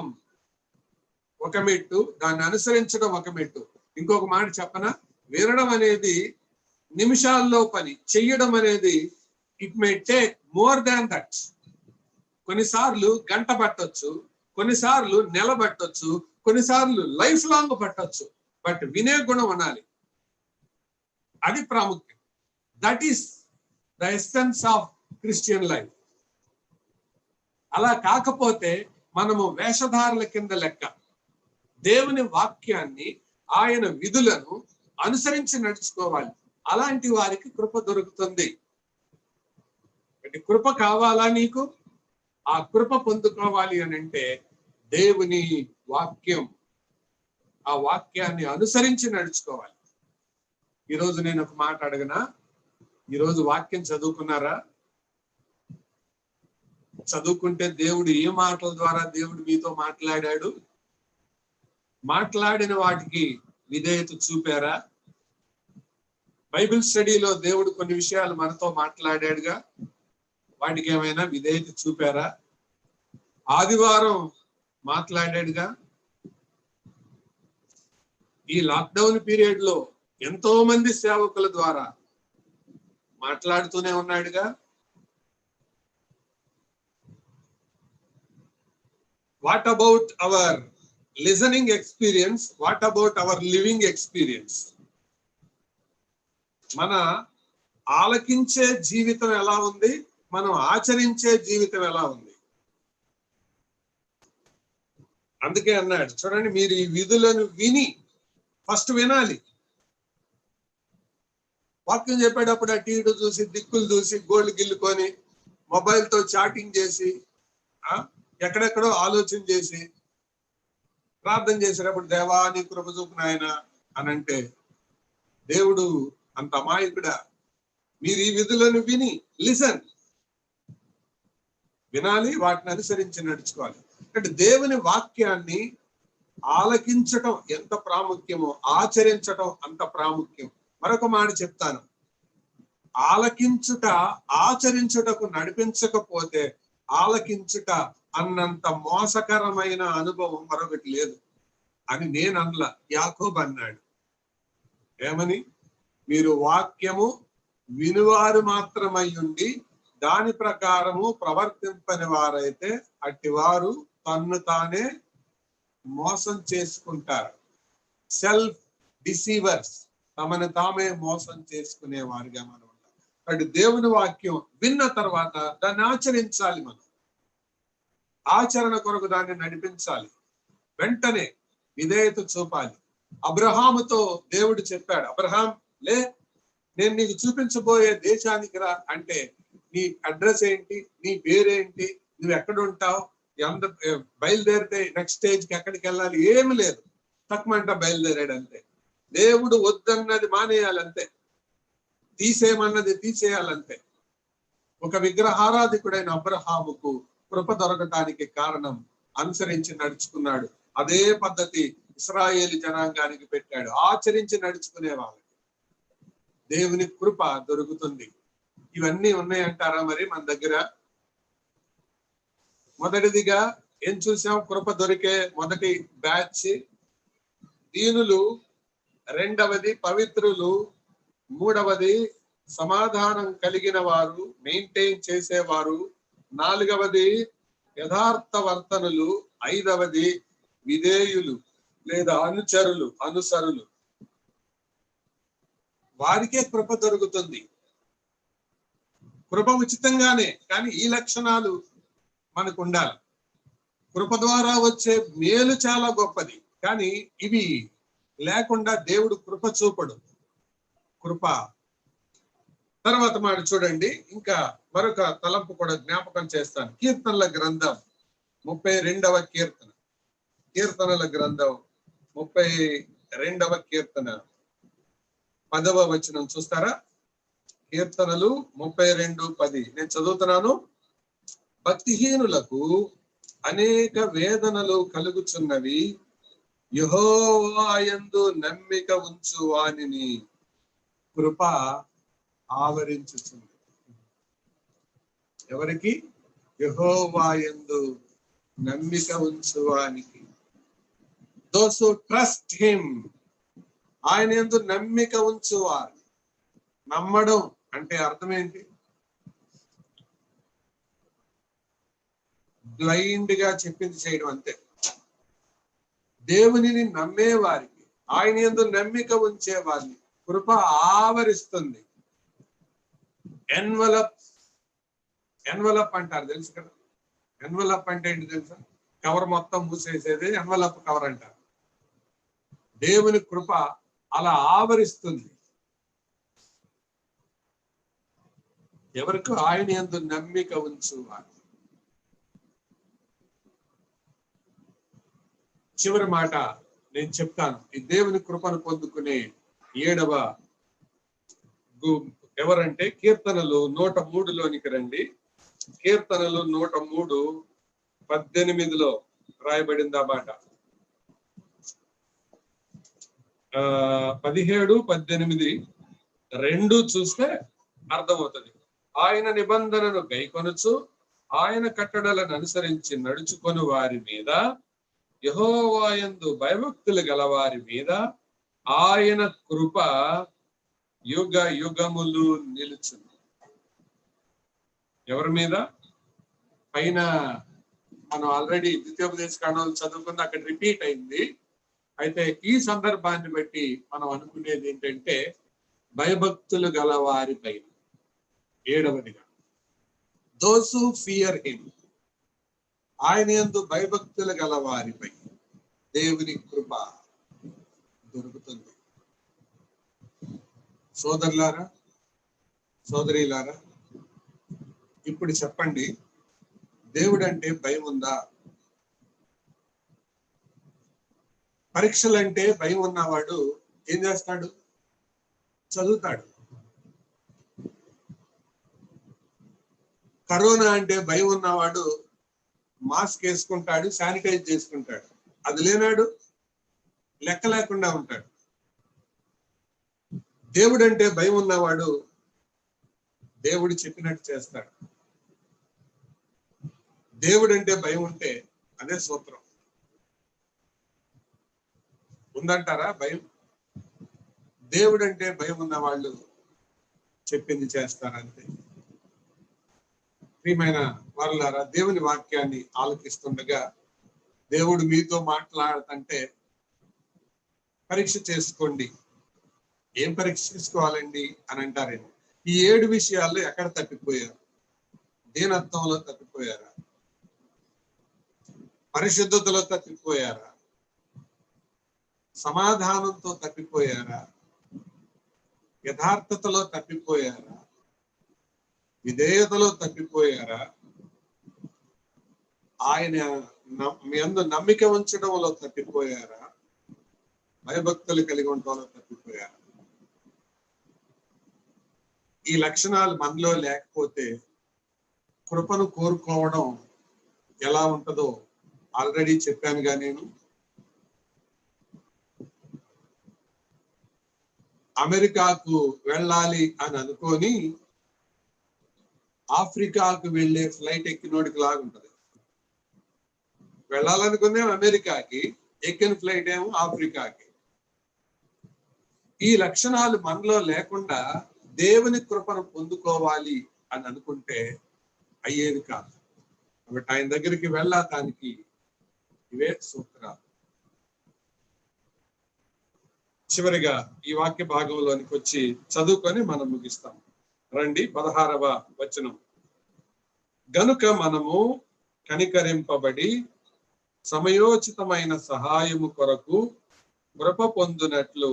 ఒక మెట్టు, దాన్ని అనుసరించడం ఒక మెట్టు. ఇంకొక మాట చెప్పనా? వినడం అనేది నిమిషాల్లో పని, చెయ్యడం అనేది it may take more than that. కొన్నిసార్లు గంట పట్టొచ్చు, కొన్నిసార్లు నెల పట్టొచ్చు, కొన్నిసార్లు లైఫ్ లాంగ్ పట్టొచ్చు. బట్ వినే గుణం అనాలి, అది ప్రాముఖ్యం. That is the essence of Christian life. అలా కాకపోతే మనము వేషధారుల కింద లెక్క. దేవుని వాక్యాన్ని, ఆయన విధులను అనుసరించి నడుచుకోవాలి. అలాంటి వారికి కృప దొరుకుతుంది. కృప కావాలా నీకు? ఆ కృప పొందుకోవాలి అని అంటే దేవుని వాక్యం, ఆ వాక్యాన్ని అనుసరించి నడుచుకోవాలి. ఈరోజు నేను ఒక మాట అడగనా? ఈరోజు వాక్యం చదువుకున్నారా? చదువుకుంటే దేవుడు ఏ మాటల ద్వారా దేవుడు మీతో మాట్లాడాడు? మాట్లాడిన వాటికి విధేయత చూపారా? బైబిల్ స్టడీలో దేవుడు కొన్ని విషయాలు మనతో మాట్లాడాడుగా, వాటికి ఏమైనా విధేయత చూపారా? ఆదివారం మాట్లాడాడుగా. ఈ లాక్డౌన్ పీరియడ్ లో ఎంతో మంది సేవకుల ద్వారా మాట్లాడుతూనే ఉన్నాడుగా. What about our listening experience? What about our living experience? మన ఆలకించే జీవితం ఎలా ఉంది? మనం ఆచరించే జీవితం ఎలా ఉంది? అందుకే అన్నాడు చూడండి, మీరు ఈ విధులను విని ఫస్ట్ వినాలి. వాక్యం చెప్పేటప్పుడు అటు ఇటు చూసి దిక్కులు చూసి గోళ్ళు గిల్లుకొని మొబైల్తో చాటింగ్ చేసి ఎక్కడెక్కడో ఆలోచన చేసి ప్రార్థన చేసేటప్పుడు దేవా నీ కృప చూపు నాయన అని అంటే దేవుడు అంత అమాయకుడా? మీరు ఈ విధులను విని లిసన్, వినాలి, వాటిని అనుసరించి నడుచుకోవాలి. అంటే దేవుని వాక్యాన్ని ఆలకించటం ఎంత ప్రాముఖ్యమో ఆచరించటం అంత ప్రాముఖ్యం. మరొక మాట చెప్తాను, ఆలకించుట ఆచరించుటకు నడిపించకపోతే ఆలకించుట అన్నంత మోసకరమైన అనుభవం మరొకటి లేదు అని నేను అనలా, యాకోబు అన్నాడు. ఏమని? మీరు వాక్యము వినువారు మాత్రమై ఉండి దాని ప్రకారము ప్రవర్తింపని వారైతే అట్టివారు తన్ను తానే మోసం చేసుకుంటారు. సెల్ఫ్ డిసీవర్స్, తమను తామే మోసం చేసుకునే వారిగా మనం ఉంటాం. కాబట్టి దేవుని వాక్యం విన్న తర్వాత దాన్ని ఆచరించాలి. మనం ఆచరణ కొరకు దాన్ని నడిపించాలి. వెంటనే విధేయత చూపాలి. అబ్రహాముతో దేవుడు చెప్పాడు, అబ్రహాం లే, నేను నీకు చూపించబోయే దేశానికి రా అంటే నీ అడ్రస్ ఏంటి, నీ పేరేంటి, నువ్వు ఎక్కడ ఉంటావు, ఎంత బయలుదేరితే నెక్స్ట్ స్టేజ్కి ఎక్కడికి వెళ్ళాలి, ఏమి లేదు. తక్కువంట బయలుదేరాడు అంతే. దేవుడు వద్దన్నది మానేయాలంతే, తీసేయమన్నది తీసేయాలంతే. ఒక విగ్రహారాధికుడైన అబ్రహాముకు కృప దొరకటానికి కారణం అనుసరించి నడుచుకున్నాడు. అదే పద్ధతి ఇశ్రాయేలు జనాంగానికి పెట్టాడు. ఆచరించి నడుచుకునే వాళ్ళకి దేవుని కృప దొరుకుతుంది. ఇవన్నీ ఉన్నాయంటారా మరి మన దగ్గర? మొదటిదిగా ఏం చూసాం? కృప దొరికే మొదటి బ్యాచ్ దీనులు, రెండవది పవిత్రులు, మూడవది సమాధానం కలిగిన వారు, మెయింటైన్ చేసేవారు, నాలుగవది యథార్థవర్తనులు, ఐదవది విధేయులు లేదా అనుసరులు. వారికే కృప దొరుకుతుంది. కృప ఉచితంగానే, కానీ ఈ లక్షణాలు మనకు ఉండాలి. కృప ద్వారా వచ్చే మేలు చాలా గొప్పది, కానీ ఇవి లేకుండా దేవుడు కృప చూపడు. కృప తర్వాత మాట చూడండి, ఇంకా మరొక తలంపు కూడా జ్ఞాపకం చేస్తాను. కీర్తనల గ్రంథం 32వ కీర్తన, కీర్తనల గ్రంథం 32వ కీర్తన 10వ వచనం చూస్తారా? కీర్తనలు 32:10 నేను చదువుతున్నాను. భక్తిహీనులకు అనేక వేదనలు కలుగుచున్నవి, యెహోవా యందు నమ్మిక ఉంచు వానిని కృప ఆవరించుచుంది. ఎవరికి? యెహోవా యందు నమ్మిక ఉంచు వానికి. దోస్ హూ ట్రస్ట్ హిమ్, ఆయన యందు నమ్మిక ఉంచువారు. నమ్మడం అంటే అర్థం ఏంటి? బ్లైండ్ గా చెప్పింది చేయడం అంతే. దేవునిని నమ్మే వారికి, ఆయన యందు నమ్మిక ఉంచే వారిని కృప ఆవరిస్తుంది. ఎన్వలప్ అంటారు, తెలుసు కదా? ఎన్వలప్ అంటే ఏంటి తెలుసా? కవర్ మొత్తం మూసేసేది ఎన్వలప్ కవర్ అంటారు. దేవుని కృప అలా ఆవరిస్తుంది. ఎవరికి? ఆయన యందు నమ్మిక ఉంచువారు. చివరి మాట నేను చెప్తాను. ఈ దేవుని కృపను పొందుకునే 7వ ఎవరంటే కీర్తనలు 103లోనికి రండి. కీర్తనలు 103:18 రాయబడింది ఆ మాట. 17, 18 రెండు చూస్తే అర్థమవుతుంది. ఆయన నిబంధనను గైకొనుచు ఆయన కట్టడలను అనుసరించి నడుచుకొని వారి మీద, యెహోవా యందు భయభక్తులు గలవారి మీద ఆయన కృప యుగ యుగములు నిలుచును. ఎవరి మీద? పైన మనం ఆల్రెడీ ద్వితీయోపదేశ కాండంలో చదువుకుంది, అక్కడ రిపీట్ అయింది. అయితే ఈ సందర్భాన్ని బట్టి మనం అనుకునేది ఏంటంటే భయభక్తులు గల వారి పైన. 7వదిగా దోస్ హూ ఫియర్ హిమ్, ఆయన యందు భయభక్తులు గల వారిపై దేవుని కృప దొరుకుతుంది. సోదరులారా, సోదరీలారా, ఇప్పుడు చెప్పండి, దేవుడు అంటే భయం ఉందా? పరీక్షలంటే భయం ఉన్నవాడు ఏం చేస్తాడు? చదువుతాడు. కరోనా అంటే భయం ఉన్నవాడు మాస్క్ వేసుకుంటాడు, శానిటైజ్ చేసుకుంటాడు. అది లేనాడు లెక్క లేకుండా ఉంటాడు. దేవుడు అంటే భయం ఉన్నవాడు దేవుడు చెప్పినట్టు చేస్తాడు. దేవుడు అంటే భయం ఉంటే అదే సూత్రం. ఉందంటారా భయం? దేవుడు అంటే భయం ఉన్న వాళ్ళు చెప్పింది చేస్తారంతే. ప్రియమైన వారులారా, దేవుని వాక్యాన్ని ఆలకిస్తుండగా దేవుడు మీతో మాట్లాడుతుంటే పరీక్ష చేసుకోండి. ఏం పరీక్ష చేసుకోవాలండి అని అంటారేమో. ఈ 7 విషయాల్లో ఎక్కడ తప్పిపోయారు? దీనత్వంలో తప్పిపోయారా? పరిశుద్ధతలో తప్పిపోయారా? సమాధానంతో తప్పిపోయారా? యథార్థతలో తప్పిపోయారా? విధేయతలో తప్పిపోయారా? ఆయన మీ అందు నమ్మిక ఉంచడంలో తప్పిపోయారా? భయభక్తులు కలిగి ఉండడంలో తప్పిపోయారా? ఈ లక్షణాలు మనలో లేకపోతే కృపను కోరుకోవడం ఎలా ఉంటుందో ఆల్రెడీ చెప్పానుగా నేను. అమెరికాకు వెళ్ళాలి అని అనుకొని ఆఫ్రికాకు వెళ్ళే ఫ్లైట్ ఎక్కినోడికి లాగుంటది. వెళ్ళాలనుకునే అమెరికాకి, ఎక్కిన ఫ్లైట్ ఏమో ఆఫ్రికాకి. ఈ లక్షణాలు మనలో లేకుండా దేవుని కృపను పొందుకోవాలి అని అనుకుంటే అయ్యేది కాదు. కాబట్టి ఆయన దగ్గరికి వెళ్ళటానికి ఇవే సూత్రాలు. చివరిగా ఈ వాక్య భాగంలోనికి వచ్చి చదువుకొని మనం ముగిస్తాం. రండి, 16వ వచనం. గనుక మనము కనికరింపబడి సమయోచితమైన సహాయము కొరకు కృప పొందునట్లు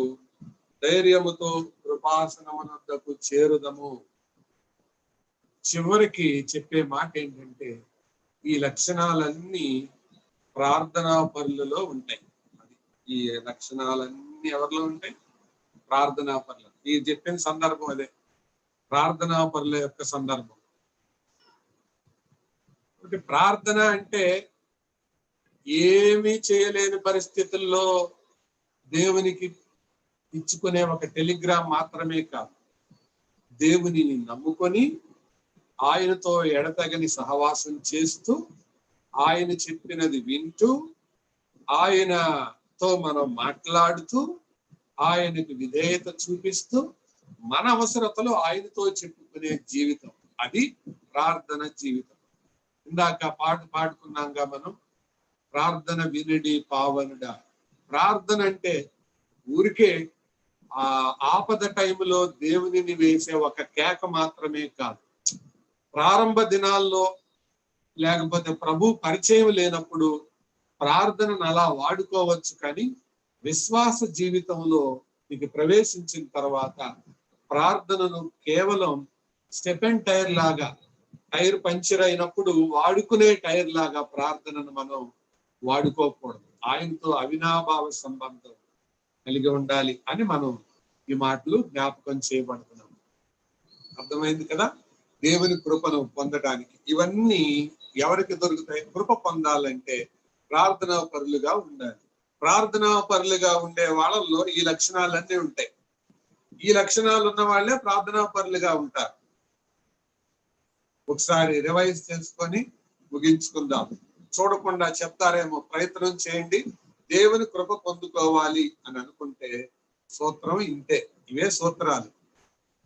ధైర్యముతో కృపాసనమునొద్దకు చేరుదము. చివరికి చెప్పే మాట ఏంటంటే, ఈ లక్షణాలన్నీ ప్రార్థనా పరులలో ఉంటాయి. ఈ లక్షణాలన్నీ ఎవరిలో ఉంటాయి? ప్రార్థనా పరులు. ఈ చెప్పిన సందర్భం అదే, ప్రార్థనా పరుల యొక్క సందర్భం. ప్రార్థన అంటే ఏమీ చేయలేని పరిస్థితుల్లో దేవునికి ఇచ్చుకునే ఒక టెలిగ్రామ్ మాత్రమే కాదు. దేవునిని నమ్ముకొని ఆయనతో ఎడతగని సహవాసం చేస్తూ, ఆయన చెప్పినది వింటూ, ఆయనతో మనం మాట్లాడుతూ, ఆయనకు విధేయత చూపిస్తూ, మన అవసరతలు ఆయనతో చెప్పుకునే జీవితం, అది ప్రార్థన జీవితం. ఇందాక పాట పాడుకున్నాంగా మనం, ప్రార్థన వినుడి పావనుడా. ప్రార్థన అంటే ఊరికే ఆ ఆపద టైంలో దేవునిని వేసే ఒక కేక మాత్రమే కాదు. ప్రారంభ దినాల్లో లేకపోతే ప్రభు పరిచయం లేనప్పుడు ప్రార్థనను అలా వాడుకోవచ్చు, కానీ విశ్వాస జీవితంలో మీకు ప్రవేశించిన తర్వాత ప్రార్థనను కేవలం స్టెపెన్ టైర్ లాగా, టైర్ పంచర్ అయినప్పుడు వాడుకునే టైర్ లాగా ప్రార్థనను మనం వాడుకోకూడదు. ఆయనతో అవినాభావ సంబంధం కలిగి ఉండాలి అని మనం ఈ మాటలు జ్ఞాపకం చేయబడుతున్నాం. అర్థమైంది కదా? దేవుని కృపను పొందడానికి ఇవన్నీ ఎవరికి దొరుకుతాయి? కృప పొందాలంటే ప్రార్థనా పరులుగా ఉండాలి. ప్రార్థనా పరులుగా ఉండే వాళ్ళల్లో ఈ లక్షణాలన్నీ ఉంటాయి. ఈ లక్షణాలు ఉన్న వాళ్ళే ప్రార్థనా పరులుగా ఉంటారు. ఒకసారి రివైజ్ చేసుకొని ముగించుకుందాం. చూడకుండా చెప్తారేమో, ప్రయత్నం చేయండి. దేవుని కృప పొందుకోవాలి అని అనుకుంటే సూత్రం ఇంతే, ఇవే సూత్రాలు.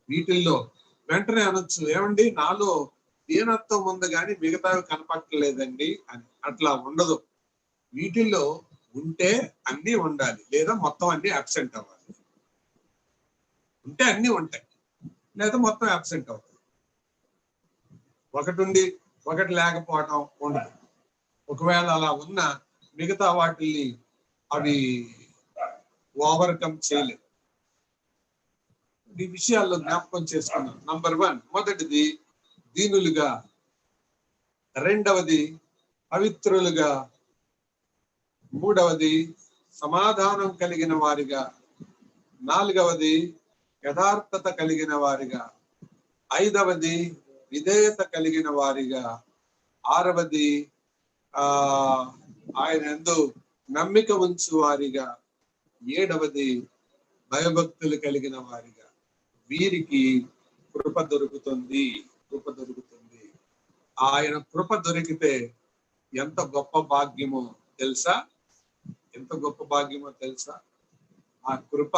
వీటిల్లో వెంటనే అనొచ్చు, ఏమండి నాలో దీనత్వం ఉంది కానీ మిగతావి కనపట్టలేదండి అని. అట్లా ఉండదు. వీటిల్లో ఉంటే అన్ని ఉండాలి, లేదా మొత్తం అన్ని అబ్సెంట్ అవ్వాలి. ఉంటే అన్ని ఉంటాయి, లేదా మొత్తం అబ్సెంట్ అవుతాయి. ఒకటి ఉండి ఒకటి లేకపోవడం ఉండదు. ఒకవేళ అలా ఉన్న మిగతా వాటిల్ని అవి ఓవర్కమ్ చేయలేదు. ఈ విషయాల్లో జ్ఞాపకం చేసుకున్నాం. నంబర్ 1 మొదటిది దీనులుగా, రెండవది పవిత్రులుగా, మూడవది సమాధానం కలిగిన వారిగా, నాలుగవది యథార్థత కలిగిన వారిగా, ఐదవది విధేయత కలిగిన వారిగా, ఆరవది ఆయన యందు నమ్మిక ఉంచు వారిగా, ఏడవది భయభక్తులు కలిగిన వారిగా. వీరికి కృప దొరుకుతుంది. కృప దొరుకుతుంది. ఆయన కృప దొరికితే ఎంత గొప్ప భాగ్యమో తెలుసా? ఎంత గొప్ప భాగ్యమో తెలుసా? ఆ కృప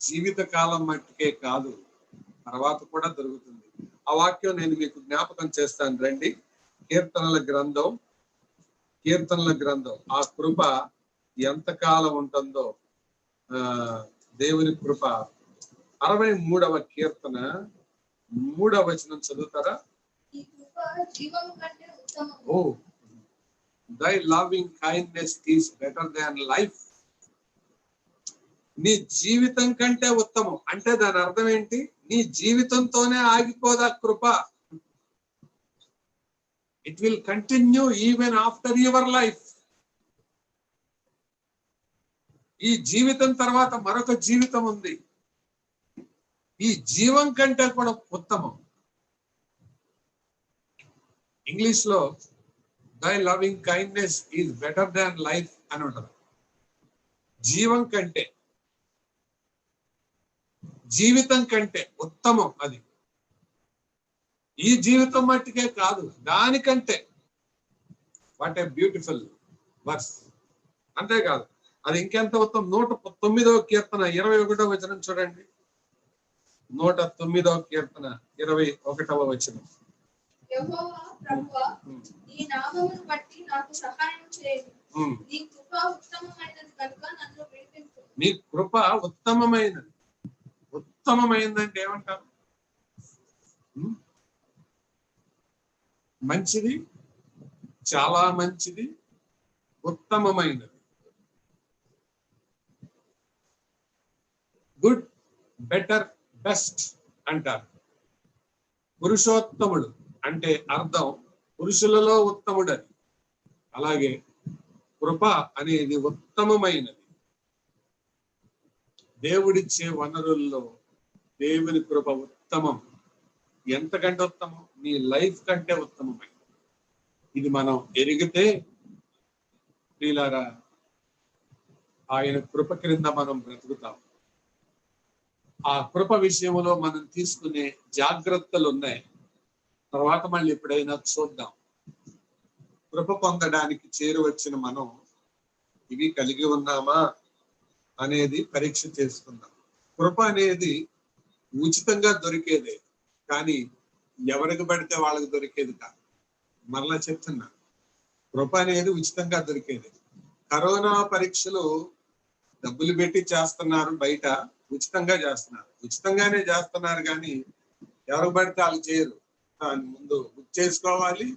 జీవిత కాలం మట్టుకే కాదు, తర్వాత కూడా దొరుకుతుంది. ఆ వాక్యం నేను మీకు జ్ఞాపకం చేస్తాను రండి. కీర్తనల గ్రంథం ఆ కృప ఎంతకాలం ఉంటుందో, దేవుని కృప 63వ కీర్తన 3వ వచనం చదువుతారా? ఓ, thy loving kindness is better than life. నీ జీవితం కంటే ఉత్తమం అంటే దాని అర్థం ఏంటి? నీ జీవితంతోనే ఆగిపోదా కృప. It will continue even after your life. ఈ జీవితం తర్వాత మరొక జీవితం ఉంది. ఈ జీవం కంటే కూడా ఉత్తమం. ఇంగ్లీష్ లో thy loving kindness is better than life అని ఉంటుంది. జీవం కంటే, జీవితం కంటే ఉత్తమం అది. ఈ జీవితం మట్టుకే కాదు, దానికంటే. What a beautiful verse. అంతేకాదు, అది ఇంకెంత ఉత్తమం. 109వ కీర్తన 21వ వచనం చూడండి. 109వ కీర్తన 21వ వచనం. యెహోవా ప్రభువా, నీ నామమును బట్టి నాకు సహాయం చేయుము. నీ కృప ఉత్తమమైనది కనుక నన్ను విడిపించు. నీ కృప ఉత్తమమైనది. ఉత్తమమైనదంటే ఏమంటారు? మంచిది, చాలా మంచిది, ఉత్తమమైనది. గుడ్, బెటర్, బెస్ట్ అంటారు. పురుషోత్తముడు అంటే అర్థం పురుషులలో ఉత్తముడని. అలాగే కృప అనేది ఉత్తమమైనది. దేవుడిచ్చే వనరుల్లో దేవుని కృప ఉత్తమం. ఎంతకంటే ఉత్తమం? నీ లైఫ్ కంటే ఉత్తమమైనది. ఇది మనం ఎరిగితే ప్రియులారా, ఆయన కృప క్రింద మనం బ్రతుకుతాం. ఆ కృప విషయంలో మనం తీసుకునే జాగ్రత్తలు ఉన్నాయి. తర్వాత మళ్ళీ ఎప్పుడైనా చూద్దాం. కృప పొందడానికి చేరువచ్చిన మనం ఇవి కలిగి ఉన్నామా అనేది పరీక్ష చేసుకుందాం. కృప అనేది ఉచితంగా దొరికేదే, కానీ ఎవరికి పడితే వాళ్ళకి దొరికేది కాదు. మరలా చెప్తున్నా, కృప అనేది ఉచితంగా దొరికేది. కరోనా పరీక్షలు డబ్బులు పెట్టి చేస్తున్నారు, బయట ఉచితంగా చేస్తున్నారు. ఉచితంగానే చేస్తున్నారు, కానీ ఎవరికి పడితే వాళ్ళు చేయరు. దాని ముందు బుక్ చేసుకోవాలి,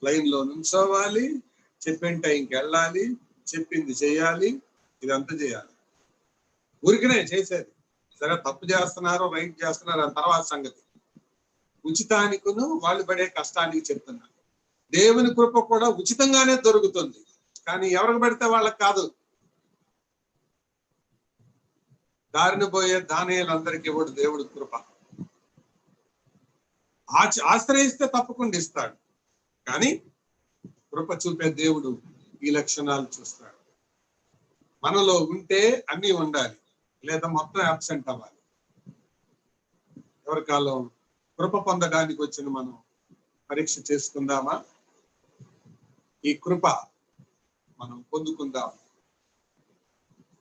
లైన్ లో నుంచోవాలి, చెప్పిన టైంకి వెళ్ళాలి, చెప్పింది చేయాలి, ఇదంతా చేయాలి. ఊరికనే చేసేది. సరే, తప్పు చేస్తున్నారు, రైట్ చేస్తున్నారు, అని తర్వాత సంగతి. ఉచితానికిను వాళ్ళు పడే కష్టానికి చెప్తున్నారు. దేవుని కృప కూడా ఉచితంగానే దొరుకుతుంది, కానీ ఎవరికి పడితే వాళ్ళకి కాదు. దారిని పోయే దానియేలందరికీ ఇవ్వడు దేవుడి కృప. ఆశ్రయిస్తే తప్పకుండా ఇస్తాడు, కానీ కృప చూపే దేవుడు ఈ లక్షణాలు చూస్తాడు. మనలో ఉంటే అన్నీ ఉండాలి, లేదా మొత్తం అబ్సెంట్ అవ్వాలి. ఎవరికాలో కృప పొందడానికి వచ్చిన మనం పరీక్ష చేసుకుందామా? ఈ కృప మనం పొందుకుందాం.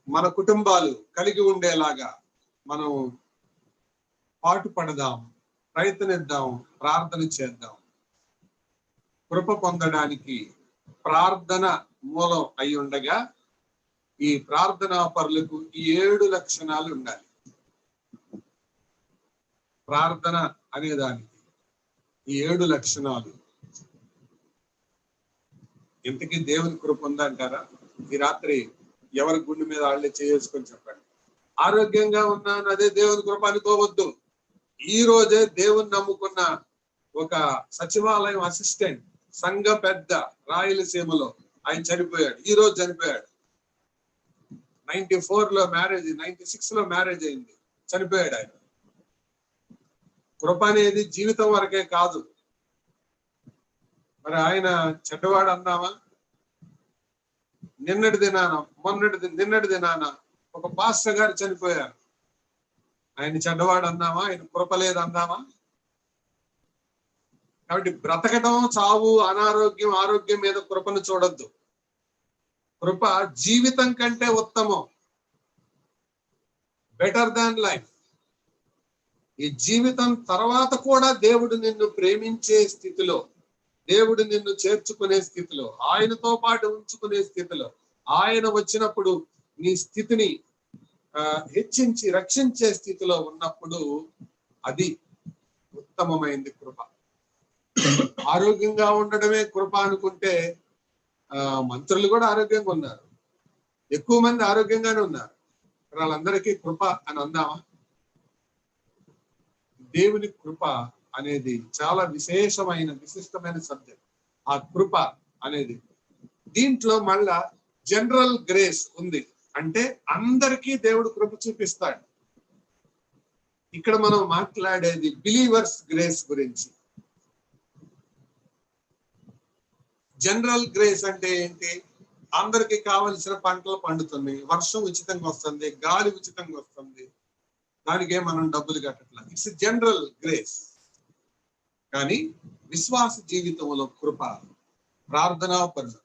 మన కుటుంబాలు కలిగి ఉండేలాగా మనం పాటుపడదాం, ప్రయత్నిద్దాం, ప్రార్థన చేద్దాం. కృప పొందడానికి ప్రార్థన మూలం అయి ఉండగా, ఈ ప్రార్థనా పరులకు ఈ 7 లక్షణాలు ఉండాలి. ప్రార్థన అనేదానికి ఈ 7 లక్షణాలు. ఇంతకీ దేవుని కృప ఉందంటారా? ఈ రాత్రి ఎవరి గుండె మీద వాళ్ళే చేసుకొని చెప్పండి. ఆరోగ్యంగా ఉన్నాను, అదే దేవుని కృప అనుకోవద్దు. ఈ రోజే దేవుని నమ్ముకున్న ఒక సచివాలయం అసిస్టెంట్, సంఘ పెద్ద, రాయలసీమలో ఆయన చనిపోయాడు. ఈ రోజు చనిపోయాడు. 94 లో మ్యారేజ్, 96 లో మ్యారేజ్ అయింది, చనిపోయాడు ఆయన. కృప అనేది జీవితం వరకే కాదు. మరి ఆయన చెడ్డవాడు అన్నామా? నిన్నటి దినాన ఒక పాస్టర్ గారు చనిపోయారు. ఆయన చెడ్డవాడు అన్నామా? ఆయన కృప లేదు అన్నామా? కాబట్టి బ్రతకడం, చావు, అనారోగ్యం, ఆరోగ్యం మీద కృపను చూడొద్దు. కృప జీవితం కంటే ఉత్తమం, బెటర్ దాన్ లైఫ్. ఈ జీవితం తర్వాత కూడా దేవుడు నిన్ను ప్రేమించే స్థితిలో, దేవుడు నిన్ను చేర్చుకునే స్థితిలో, ఆయనతో పాటు ఉంచుకునే స్థితిలో, ఆయన వచ్చినప్పుడు నీ స్థితిని హెచ్చించి రక్షించే స్థితిలో ఉన్నప్పుడు అది ఉత్తమమైంది కృప. ఆరోగ్యంగా ఉండడమే కృప అనుకుంటే మంత్రులు కూడా ఆరోగ్యంగా ఉన్నారు, ఎక్కువ మంది ఆరోగ్యంగానే ఉన్నారు. వాళ్ళందరికీ కృప అని అందామా? దేవుని కృప అనేది చాలా విశిష్టమైన సబ్జెక్ట్. ఆ కృప అనేది దీంట్లో మళ్ళా జనరల్ గ్రేస్ ఉంది. అంటే అందరికీ దేవుడు కృప చూపిస్తాడు. ఇక్కడ మనం మాట్లాడేది బిలీవర్స్ గ్రేస్ గురించి. జనరల్ గ్రేస్ అంటే ఏంటి? అందరికి కావలసిన పంటలు పండుతున్నాయి, వర్షం ఉచితంగా వస్తుంది, గాలి ఉచితంగా వస్తుంది, దానికే మనం డబ్బులు కట్టట్లా. It's general grace. కానీ విశ్వాస జీవితంలో కృప, ప్రార్థనా పరులు.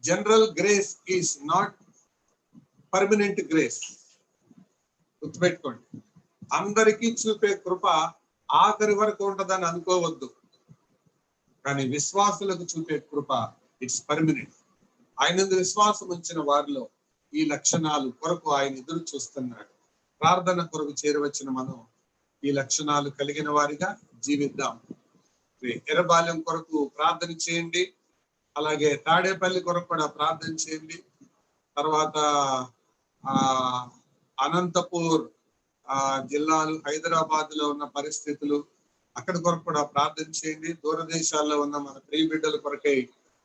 General grace is not permanent grace. గుర్తుపెట్టుకోండి, అందరికీ చూపే కృప ఆఖరి వరకు ఉంటుందని అనుకోవద్దు. కానీ విశ్వాసులకు చూపే కృప ఇట్స్ పర్మనెంట్. ఆయన విశ్వాసం ఉంచిన వారిలో ఈ లక్షణాలు కొరకు ఆయన ఎదురు చూస్తున్నాడు. ప్రార్థన కొరకు చేరవచ్చిన మనం ఈ లక్షణాలు కలిగిన వారిగా జీవిద్దాం. ఎర్రబాలెం కొరకు ప్రార్థన చేయండి, అలాగే తాడేపల్లి కొరకు కూడా ప్రార్థన చేయండి. తర్వాత అనంతపూర్ జిల్లాలు, హైదరాబాద్ లో ఉన్న పరిస్థితులు, అక్కడి కొరకు కూడా ప్రార్థన చేయండి. దూరదేశాల్లో ఉన్న మన ప్రియ బిడ్డల కొరకై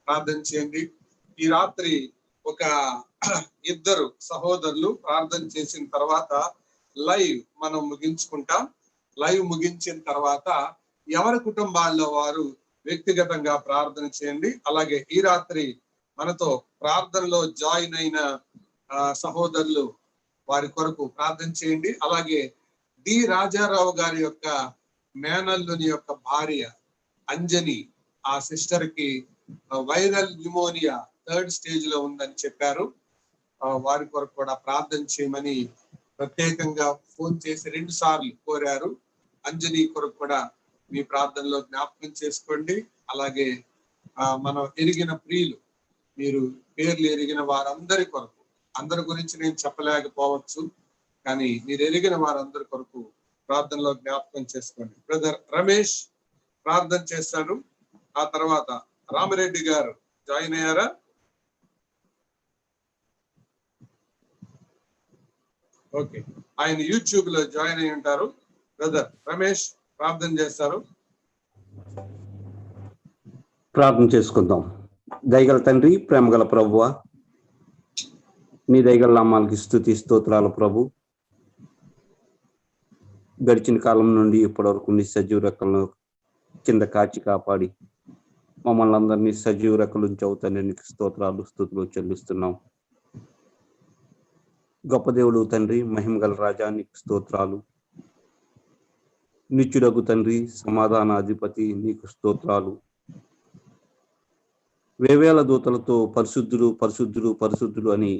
ప్రార్థన చేయండి. ఈ రాత్రి ఒక 2 సహోదరులు ప్రార్థన చేసిన తర్వాత లైవ్ మనం ముగించుకుంటాం. లైవ్ ముగించిన తర్వాత ఎవరి కుటుంబాల్లో వారు వ్యక్తిగతంగా ప్రార్థన చేయండి. అలాగే ఈ రాత్రి మనతో ప్రార్థనలో జాయిన్ అయిన సహోదరులు వారి కొరకు ప్రార్థన చేయండి. అలాగే డి రాజారావు గారి యొక్క మేనల్లుని యొక్క భార్య అంజని, ఆ సిస్టర్ కి వైరల్ న్యూమోనియా 3rd స్టేజ్ లో ఉందని చెప్పారు. వారి కొరకు కూడా ప్రార్థన చేయమని ప్రత్యేకంగా ఫోన్ చేసి 2 సార్లు కోరారు. అంజని కొరకు కూడా మీ ప్రార్థనలో జ్ఞాపకం చేసుకోండి. అలాగే మనం ఎరిగిన ప్రియులు, మీరు పేర్లు ఎరిగిన వారందరి కొరకు, అందరి గురించి నేను చెప్పలేకపోవచ్చు, కానీ మీరు ఎరిగిన వారందరి కొరకు ప్రార్థనలో జ్ఞాపకం చేసుకోండి. బ్రదర్ రమేష్ ప్రార్థన చేస్తాడు. ఆ తర్వాత రామిరెడ్డి గారు జాయిన్ అయ్యారా? ఓకే, ఆయన యూట్యూబ్ లో జాయిన్ అయి ఉంటారు. బ్రదర్ రమేష్ ప్రార్థన చేస్తారు. ప్రార్థన చేసుకుందాం. దయగల తండ్రి, ప్రేమగల ప్రభువ, నీ దయగల నామాలకి స్తుతి స్తోత్రాలు ప్రభు. గడిచిన కాలం నుండి ఇప్పటి వరకు నీ సజీవ రెక్కలను కింద కాచి కాపాడి మమ్మల్ని అందరినీ సజీవ రెక్కల నుంచి అవుతానే నీకు స్తోత్రాలు స్తుతులు చెల్లిస్తున్నాం. గొప్ప దేవుడు తండ్రి, మహిమగల రాజా నీకు స్తోత్రాలు. నిత్యుడగు తండ్రి, సమాధానాధిపతి నీకు స్తోత్రాలు. వేవేల దూతలతో పరిశుద్ధుడు పరిశుద్ధుడు పరిశుద్ధుడు అని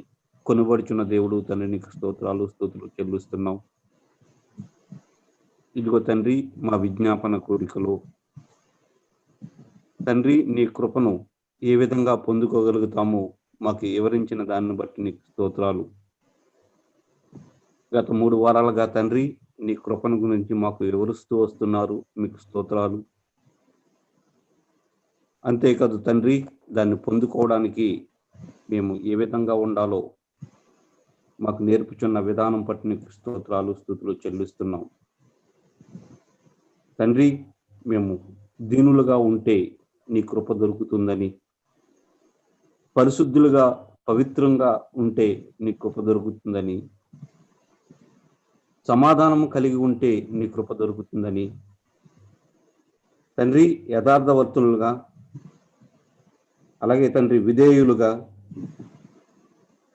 కొనుబడుచున్న దేవుడు తండ్రి, నీకు స్తోత్రాలు స్తుతులు చెల్లిస్తున్నాం. ఇదిగో తండ్రి, మా విజ్ఞాపన కోరికలో తండ్రి నీ కృపను ఏ విధంగా పొందుకోగలుగుతామో మాకు వివరించిన దాన్ని బట్టి నీకు స్తోత్రాలు. గత 3 వారాలుగా తండ్రి నీ కృపను గురించి మాకు వివరిస్తూ వస్తున్నారు, మీకు స్తోత్రాలు. అంతేకాదు తండ్రి, దాన్ని పొందుకోవడానికి మేము ఏ విధంగా ఉండాలో మాకు నేర్పుచున్న విధానం పట్టి నీకు స్తోత్రాలు స్తుతులు చెల్లిస్తున్నాం తండ్రి. మేము దీనులుగా ఉంటే నీ కృప దొరుకుతుందని, పరిశుద్ధులుగా పవిత్రంగా ఉంటే నీ కృప దొరుకుతుందని, సమాధానం కలిగి ఉంటే నీ కృప దొరుకుతుందని తండ్రి, యథార్థవర్తులుగా, అలాగే తండ్రి విధేయులుగా,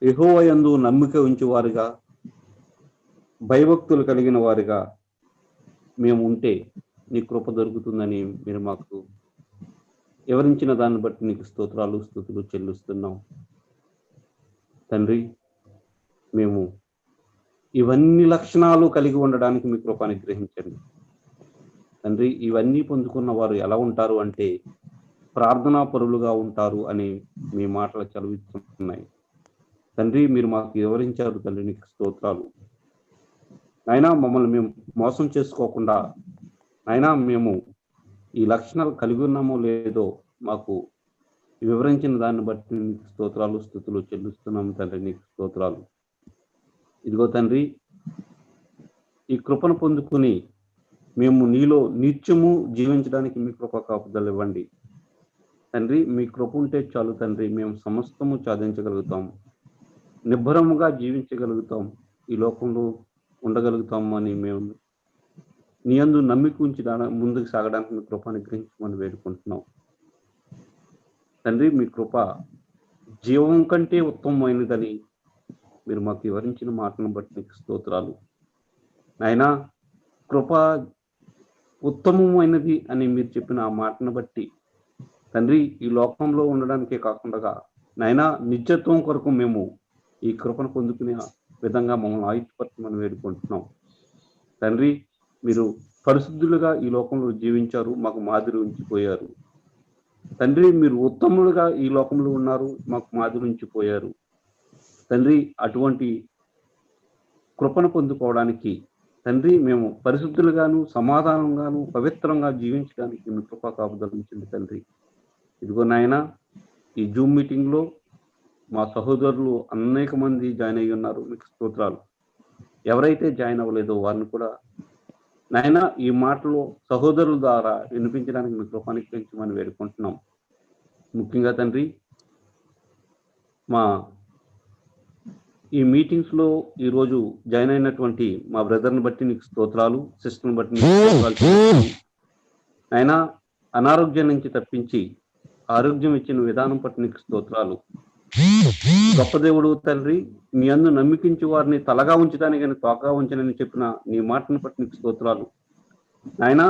యెహోవా యందు నమ్మిక ఉంచేవారుగా, భయభక్తులు కలిగిన వారిగా మేము ఉంటే నీ కృప దొరుకుతుందని మీరు మాకు వివరించిన దాన్ని బట్టి నీకు స్తోత్రాలు స్తుతులు చెల్లిస్తున్నాం తండ్రి. మేము ఇవన్నీ లక్షణాలు కలిగి ఉండడానికి మీ కృప అనుగ్రహించండి తండ్రి. ఇవన్నీ పొందుకున్న వారు ఎలా ఉంటారు అంటే ప్రార్థనా పరులుగా ఉంటారు అని మీ మాటలు చదివిస్తున్నాయి తండ్రి. మీరు మాకు వివరించారు తండ్రి, నీకు స్తోత్రాలు నాయనా. మమ్మల్ని మేము మోసం చేసుకోకుండా నాయనా, మేము ఈ లక్షణాలు కలిగి ఉన్నామో లేదో మాకు వివరించిన దాన్ని బట్టి నీకు స్తోత్రాలు స్తుతులు చెల్లిస్తున్నాము తండ్రి, నీకు స్తోత్రాలు. ఇదిగో తండ్రి, ఈ కృపను పొందుకుని మేము నీలో నిత్యము జీవించడానికి మీ కృప కాపుదలు ఇవ్వండి తండ్రి. మీ కృప ఉంటే చాలు తండ్రి, మేము సమస్తము సాధించగలుగుతాం, నిబ్బరముగా జీవించగలుగుతాం, ఈ లోకంలో ఉండగలుగుతాం అని మేము నీ యందు నమ్మిక ఉంచి ముందుకు సాగడానికి మీ కృప అనుగ్రహించమని వేడుకుంటున్నాం తండ్రి. మీ కృప జీవం కంటే ఉత్తమమైనదని మీరు మాకు వివరించిన మాటను బట్టి నీకు స్తోత్రాలు నాయనా. కృప ఉత్తమమైనది అని మీరు చెప్పిన ఆ మాటను బట్టి తండ్రి, ఈ లోకంలో ఉండడానికే కాకుండా నాయనా నిత్యత్వం కొరకు మేము ఈ కృపను పొందుకునే విధంగా మమ్మల్ని ఆయుష్పరచమని వేడుకుంటున్నాం తండ్రి. మీరు పరిశుద్ధులుగా ఈ లోకంలో జీవించారు, మాకు మాదిరి ఉంచిపోయారు తండ్రి. మీరు ఉత్తములుగా ఈ లోకంలో ఉన్నారు, మాకు మాదిరి ఉంచిపోయారు తండ్రి. అటువంటి కృపను పొందుకోవడానికి తండ్రి, మేము పరిశుద్ధులుగాను సమాధానంగాను పవిత్రంగా జీవించడానికి మీ కృప కాపుదలించండి తండ్రి. ఇదిగో నాయన, ఈ జూమ్ మీటింగ్లో మా సహోదరులు అనేక మంది జాయిన్ అయ్యి ఉన్నారు, మీకు స్తోత్రాలు. ఎవరైతే జాయిన్ అవ్వలేదో వారిని కూడా నాయన ఈ మాటలు సహోదరుల ద్వారా వినిపించడానికి మీ కృపానికి పెంచమని వేడుకుంటున్నాం. ముఖ్యంగా తండ్రి, మా ఈ మీటింగ్స్లో ఈరోజు జాయిన్ అయినటువంటి మా బ్రదర్ని బట్టి నీకు స్తోత్రాలు, సిస్టర్ని బట్టి నీకు స్తోత్రాలు. ఆయన అనారోగ్యం నుంచి తప్పించి ఆరోగ్యం ఇచ్చిన విధానం బట్టి నీకు స్తోత్రాలు. గొప్ప దేవుడు తండ్రి, నీ అందు నమ్మికించి వారిని తలగా ఉంచడానికి కానీ తోకగా ఉంచనని చెప్పిన నీ మాటను బట్టి నీకు స్తోత్రాలు. ఆయన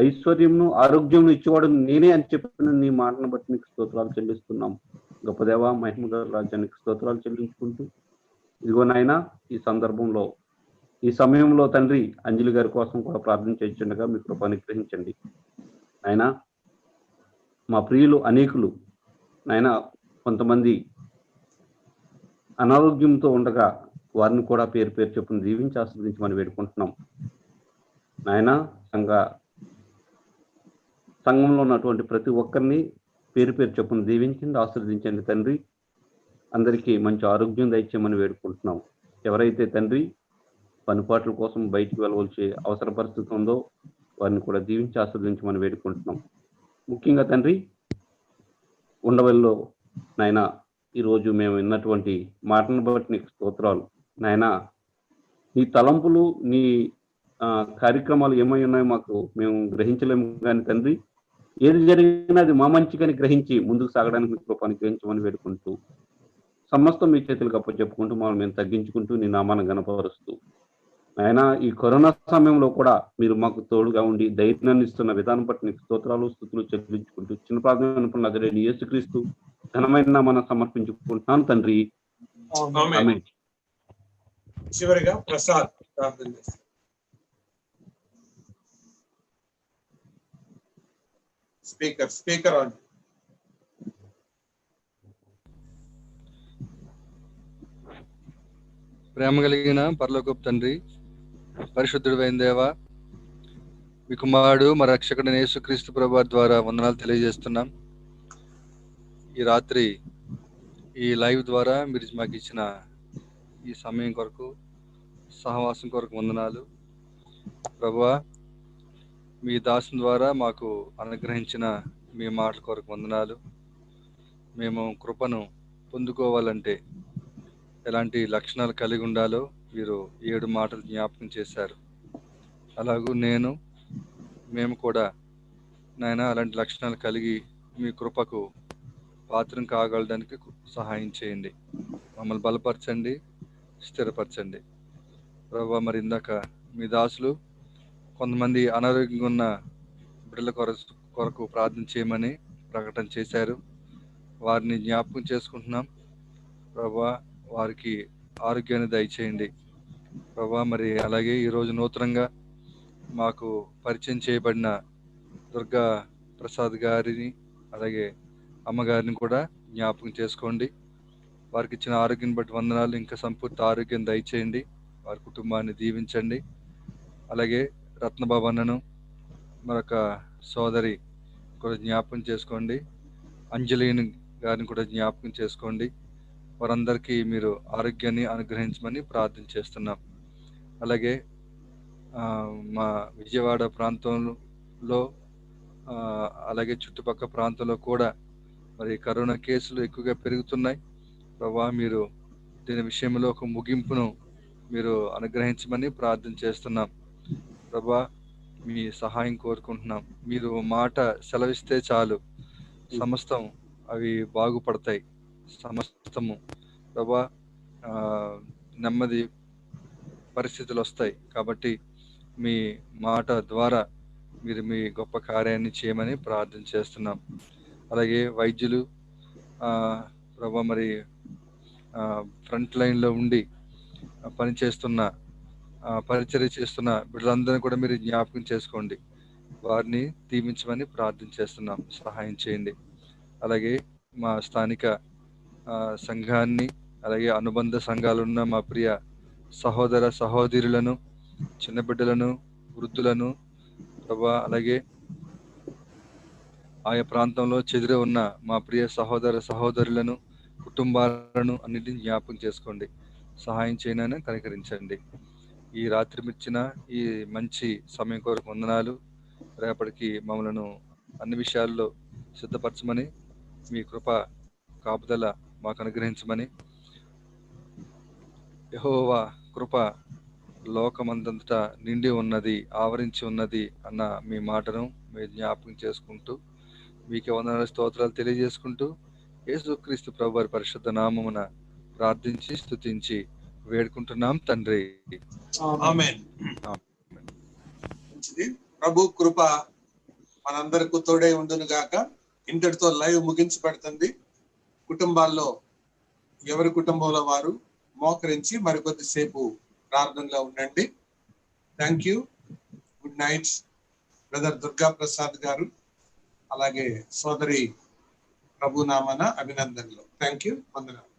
ఐశ్వర్యంను ఆరోగ్యం ఇచ్చేవాడు నేనే అని చెప్పిన నీ మాటను బట్టి నీకు స్తోత్రాలు చెల్లిస్తున్నాం. గొప్ప దేవ మహిమ రాజ్యానికి స్తోత్రాలు చెల్లించుకుంటూ ఇదిగో నాయన, ఈ సందర్భంలో ఈ సమయంలో తండ్రి అంజలి గారి కోసం కూడా ప్రార్థన చేయించండిగా మీ కృప అనుగ్రహించండి. ఆయన మా ప్రియులు అనేకులు నాయన కొంతమంది అనారోగ్యంతో ఉండగా వారిని కూడా పేరు పేరు చెప్పుని దీవించి ఆస్వాదించమని వేడుకుంటున్నాం. నాయన సంఘంలో ఉన్నటువంటి ప్రతి ఒక్కరిని పేరు పేరు చెప్పుని దీవించండి, ఆశీర్వదించండి తండ్రి. అందరికీ మంచి ఆరోగ్యం దయచేయమని వేడుకుంటున్నాం. ఎవరైతే తండ్రి పనిపాట్ల కోసం బయటికి వెళ్ళవలసి అవసర పరిస్థితి ఉందో వారిని కూడా దీవించి ఆస్వాదించమని వేడుకుంటున్నాం. ముఖ్యంగా తండ్రి ఉండవల్లో నాయన ఈరోజు మేము విన్నటువంటి మాటను బట్టి నీకు స్తోత్రాలు. నాయన నీ తలంపులు నీ కార్యక్రమాలు ఏమై ఉన్నాయో మాకు మేము గ్రహించలేము కానీ తండ్రి, ఏది జరిగినా అది మా మంచిగాని గ్రహించి ముందుకు సాగడానికి మీ కృపను గ్రహించమని వేడుకుంటూ సమస్తం మీ చేతులకు అప్పచెప్పుకుంటూ మమ్మల్ని మేము తగ్గించుకుంటూ నీ నామాన్ని గణపరుస్తూ ఆయన ఈ కరోనా సమయంలో కూడా మీరు మాకు తోడుగా ఉండి ధైర్యాన్ని ఇస్తున్న విధానం బట్టి నీకు స్తోత్రాలు స్తుతులు చెల్లించుకుంటూ చిన్న ప్రార్థన నజరేయుడైన యేసుక్రీస్తు ఘనమైన నామాన్ని సమర్పించుకుంటున్నాను తండ్రి. ఆమేన్. చివరిగా ప్రసాద్ ప్రార్థన చేస్తారు. Speaker on. ప్రేమ కలిగిన పరలోకపు తండ్రి, పరిశుద్ధుడైన దేవా, మీ కుమారుడు మా రక్షకుడైన యేసుక్రీస్తు ప్రభువు ద్వారా వందనాలు తెలియజేస్తున్నాం. ఈ రాత్రి ఈ లైవ్ ద్వారా మీరు మాకు ఇచ్చిన ఈ సమయం కొరకు, సహవాసం కొరకు వందనాలు ప్రభువా. మీ దాసుని ద్వారా మాకు అనుగ్రహించిన మీ మాటల కొరకు వందనాలు. మేము కృపను పొందుకోవాలంటే ఎలాంటి లక్షణాలు కలిగి ఉండాలో మీరు 7 మాటలు జ్ఞాపకం చేశారు. అలాగూ మేము కూడా నాయన అలాంటి లక్షణాలు కలిగి మీ కృపకు పాత్రం కాగలడానికి సహాయం చేయండి. మమ్మల్ని బలపరచండి, స్థిరపరచండి ప్రభువా. మరి ఇందాక మీ దాసులు కొంతమంది అనారోగ్యంగా ఉన్న బిడ్డల కొరకు ప్రార్థన చేయమని ప్రకటన చేశారు. వారిని జ్ఞాపకం చేసుకుంటున్నాం ప్రభువా. వారికి ఆరోగ్యాన్ని దయచేయండి ప్రభువా. మరి అలాగే ఈరోజు నూతనంగా మాకు పరిచయం చేయబడిన దుర్గా ప్రసాద్ గారిని, అలాగే అమ్మగారిని కూడా జ్ఞాపకం చేసుకోండి. వారికి ఇచ్చిన ఆరోగ్యం బట్టి వందనాలు. ఇంకా సంపూర్తి ఆరోగ్యం దయచేయండి. వారి కుటుంబాన్ని దీవించండి. అలాగే రత్నబాబు అన్నను, మరొక సోదరి కూడా జ్ఞాపకం చేసుకోండి. అంజలిని గారిని కూడా జ్ఞాపకం చేసుకోండి. వారందరికీ మీరు ఆరోగ్యాన్ని అనుగ్రహించమని ప్రార్థన చేస్తున్నాం. అలాగే మా విజయవాడ ప్రాంతంలో అలాగే చుట్టుపక్కల ప్రాంతంలో కూడా మరి కరోనా కేసులు ఎక్కువగా పెరుగుతున్నాయి ప్రభా. మీరు దీని విషయంలో ఒక ముగింపును మీరు అనుగ్రహించమని ప్రార్థన చేస్తున్నాం ప్రభా. మీ సహాయం కోరుకుంటున్నాం. మీరు మాట సెలవిస్తే చాలు, సమస్తం అవి బాగుపడతాయి. సమస్తము ప్రభా నెమ్మది పరిస్థితులు వస్తాయి. కాబట్టి మీ మాట ద్వారా మీరు మీ గొప్ప కార్యాన్ని చేయమని ప్రార్థన చేస్తున్నాం. అలాగే వైద్యులు ప్రభా మరి ఫ్రంట్ లైన్లో ఉండి పనిచేస్తున్న పరిచర్య చేస్తున్న బిడ్డలందరినీ కూడా మీరు జ్ఞాపకం చేసుకోండి. వారిని దీవించమని ప్రార్థన చేస్తున్నాం. సహాయం చేయండి. అలాగే మా స్థానిక సంఘాన్ని, అలాగే అనుబంధ సంఘాలున్న మా ప్రియ సహోదర సహోదరులను, చిన్న బిడ్డలను, వృద్ధులను ప్రభా, అలాగే ఆయా ప్రాంతంలో చెదిరి ఉన్న మా ప్రియ సహోదర సహోదరులను, కుటుంబాలను అన్నిటిని జ్ఞాపకం చేసుకోండి. సహాయం చేయనని కనికరించండి. ఈ రాత్రి ఇచ్చిన ఈ మంచి సమయం కొరకు వందనాలు. రేపటికి మమ్మలను అన్ని విషయాల్లో సిద్ధపరచమని, మీ కృప కాపుదల మాకు అనుగ్రహించమని, యెహోవా కృప లోకమందంతటా నిండి ఉన్నది, ఆవరించి ఉన్నది అన్న మీ మాటను మీరు జ్ఞాపకం చేసుకుంటూ, మీకే వందనాలు స్తోత్రాలు తెలియజేసుకుంటూ, యేసుక్రీస్తు ప్రభు వారి పరిశుద్ధ నామమున ప్రార్థించి స్తుతించి వేడుకుంటున్నాం తండ్రి. ఆమేన్. మంచిది. ప్రభు కృప మనందరికీ తోడై ఉండును గాక. ఇంతటితో లైవ్ ముగించబడుతుంది. కుటుంబాల్లో ఎవరి కుటుంబంలో వారు మోకరించి మరికొద్దిసేపు ప్రార్థనలో ఉండండి. Thank you. Good night brother Durga Prasad గారు, అలాగే సోదరి ప్రభునామన అభినందనలు. Thank you. వందనాలు.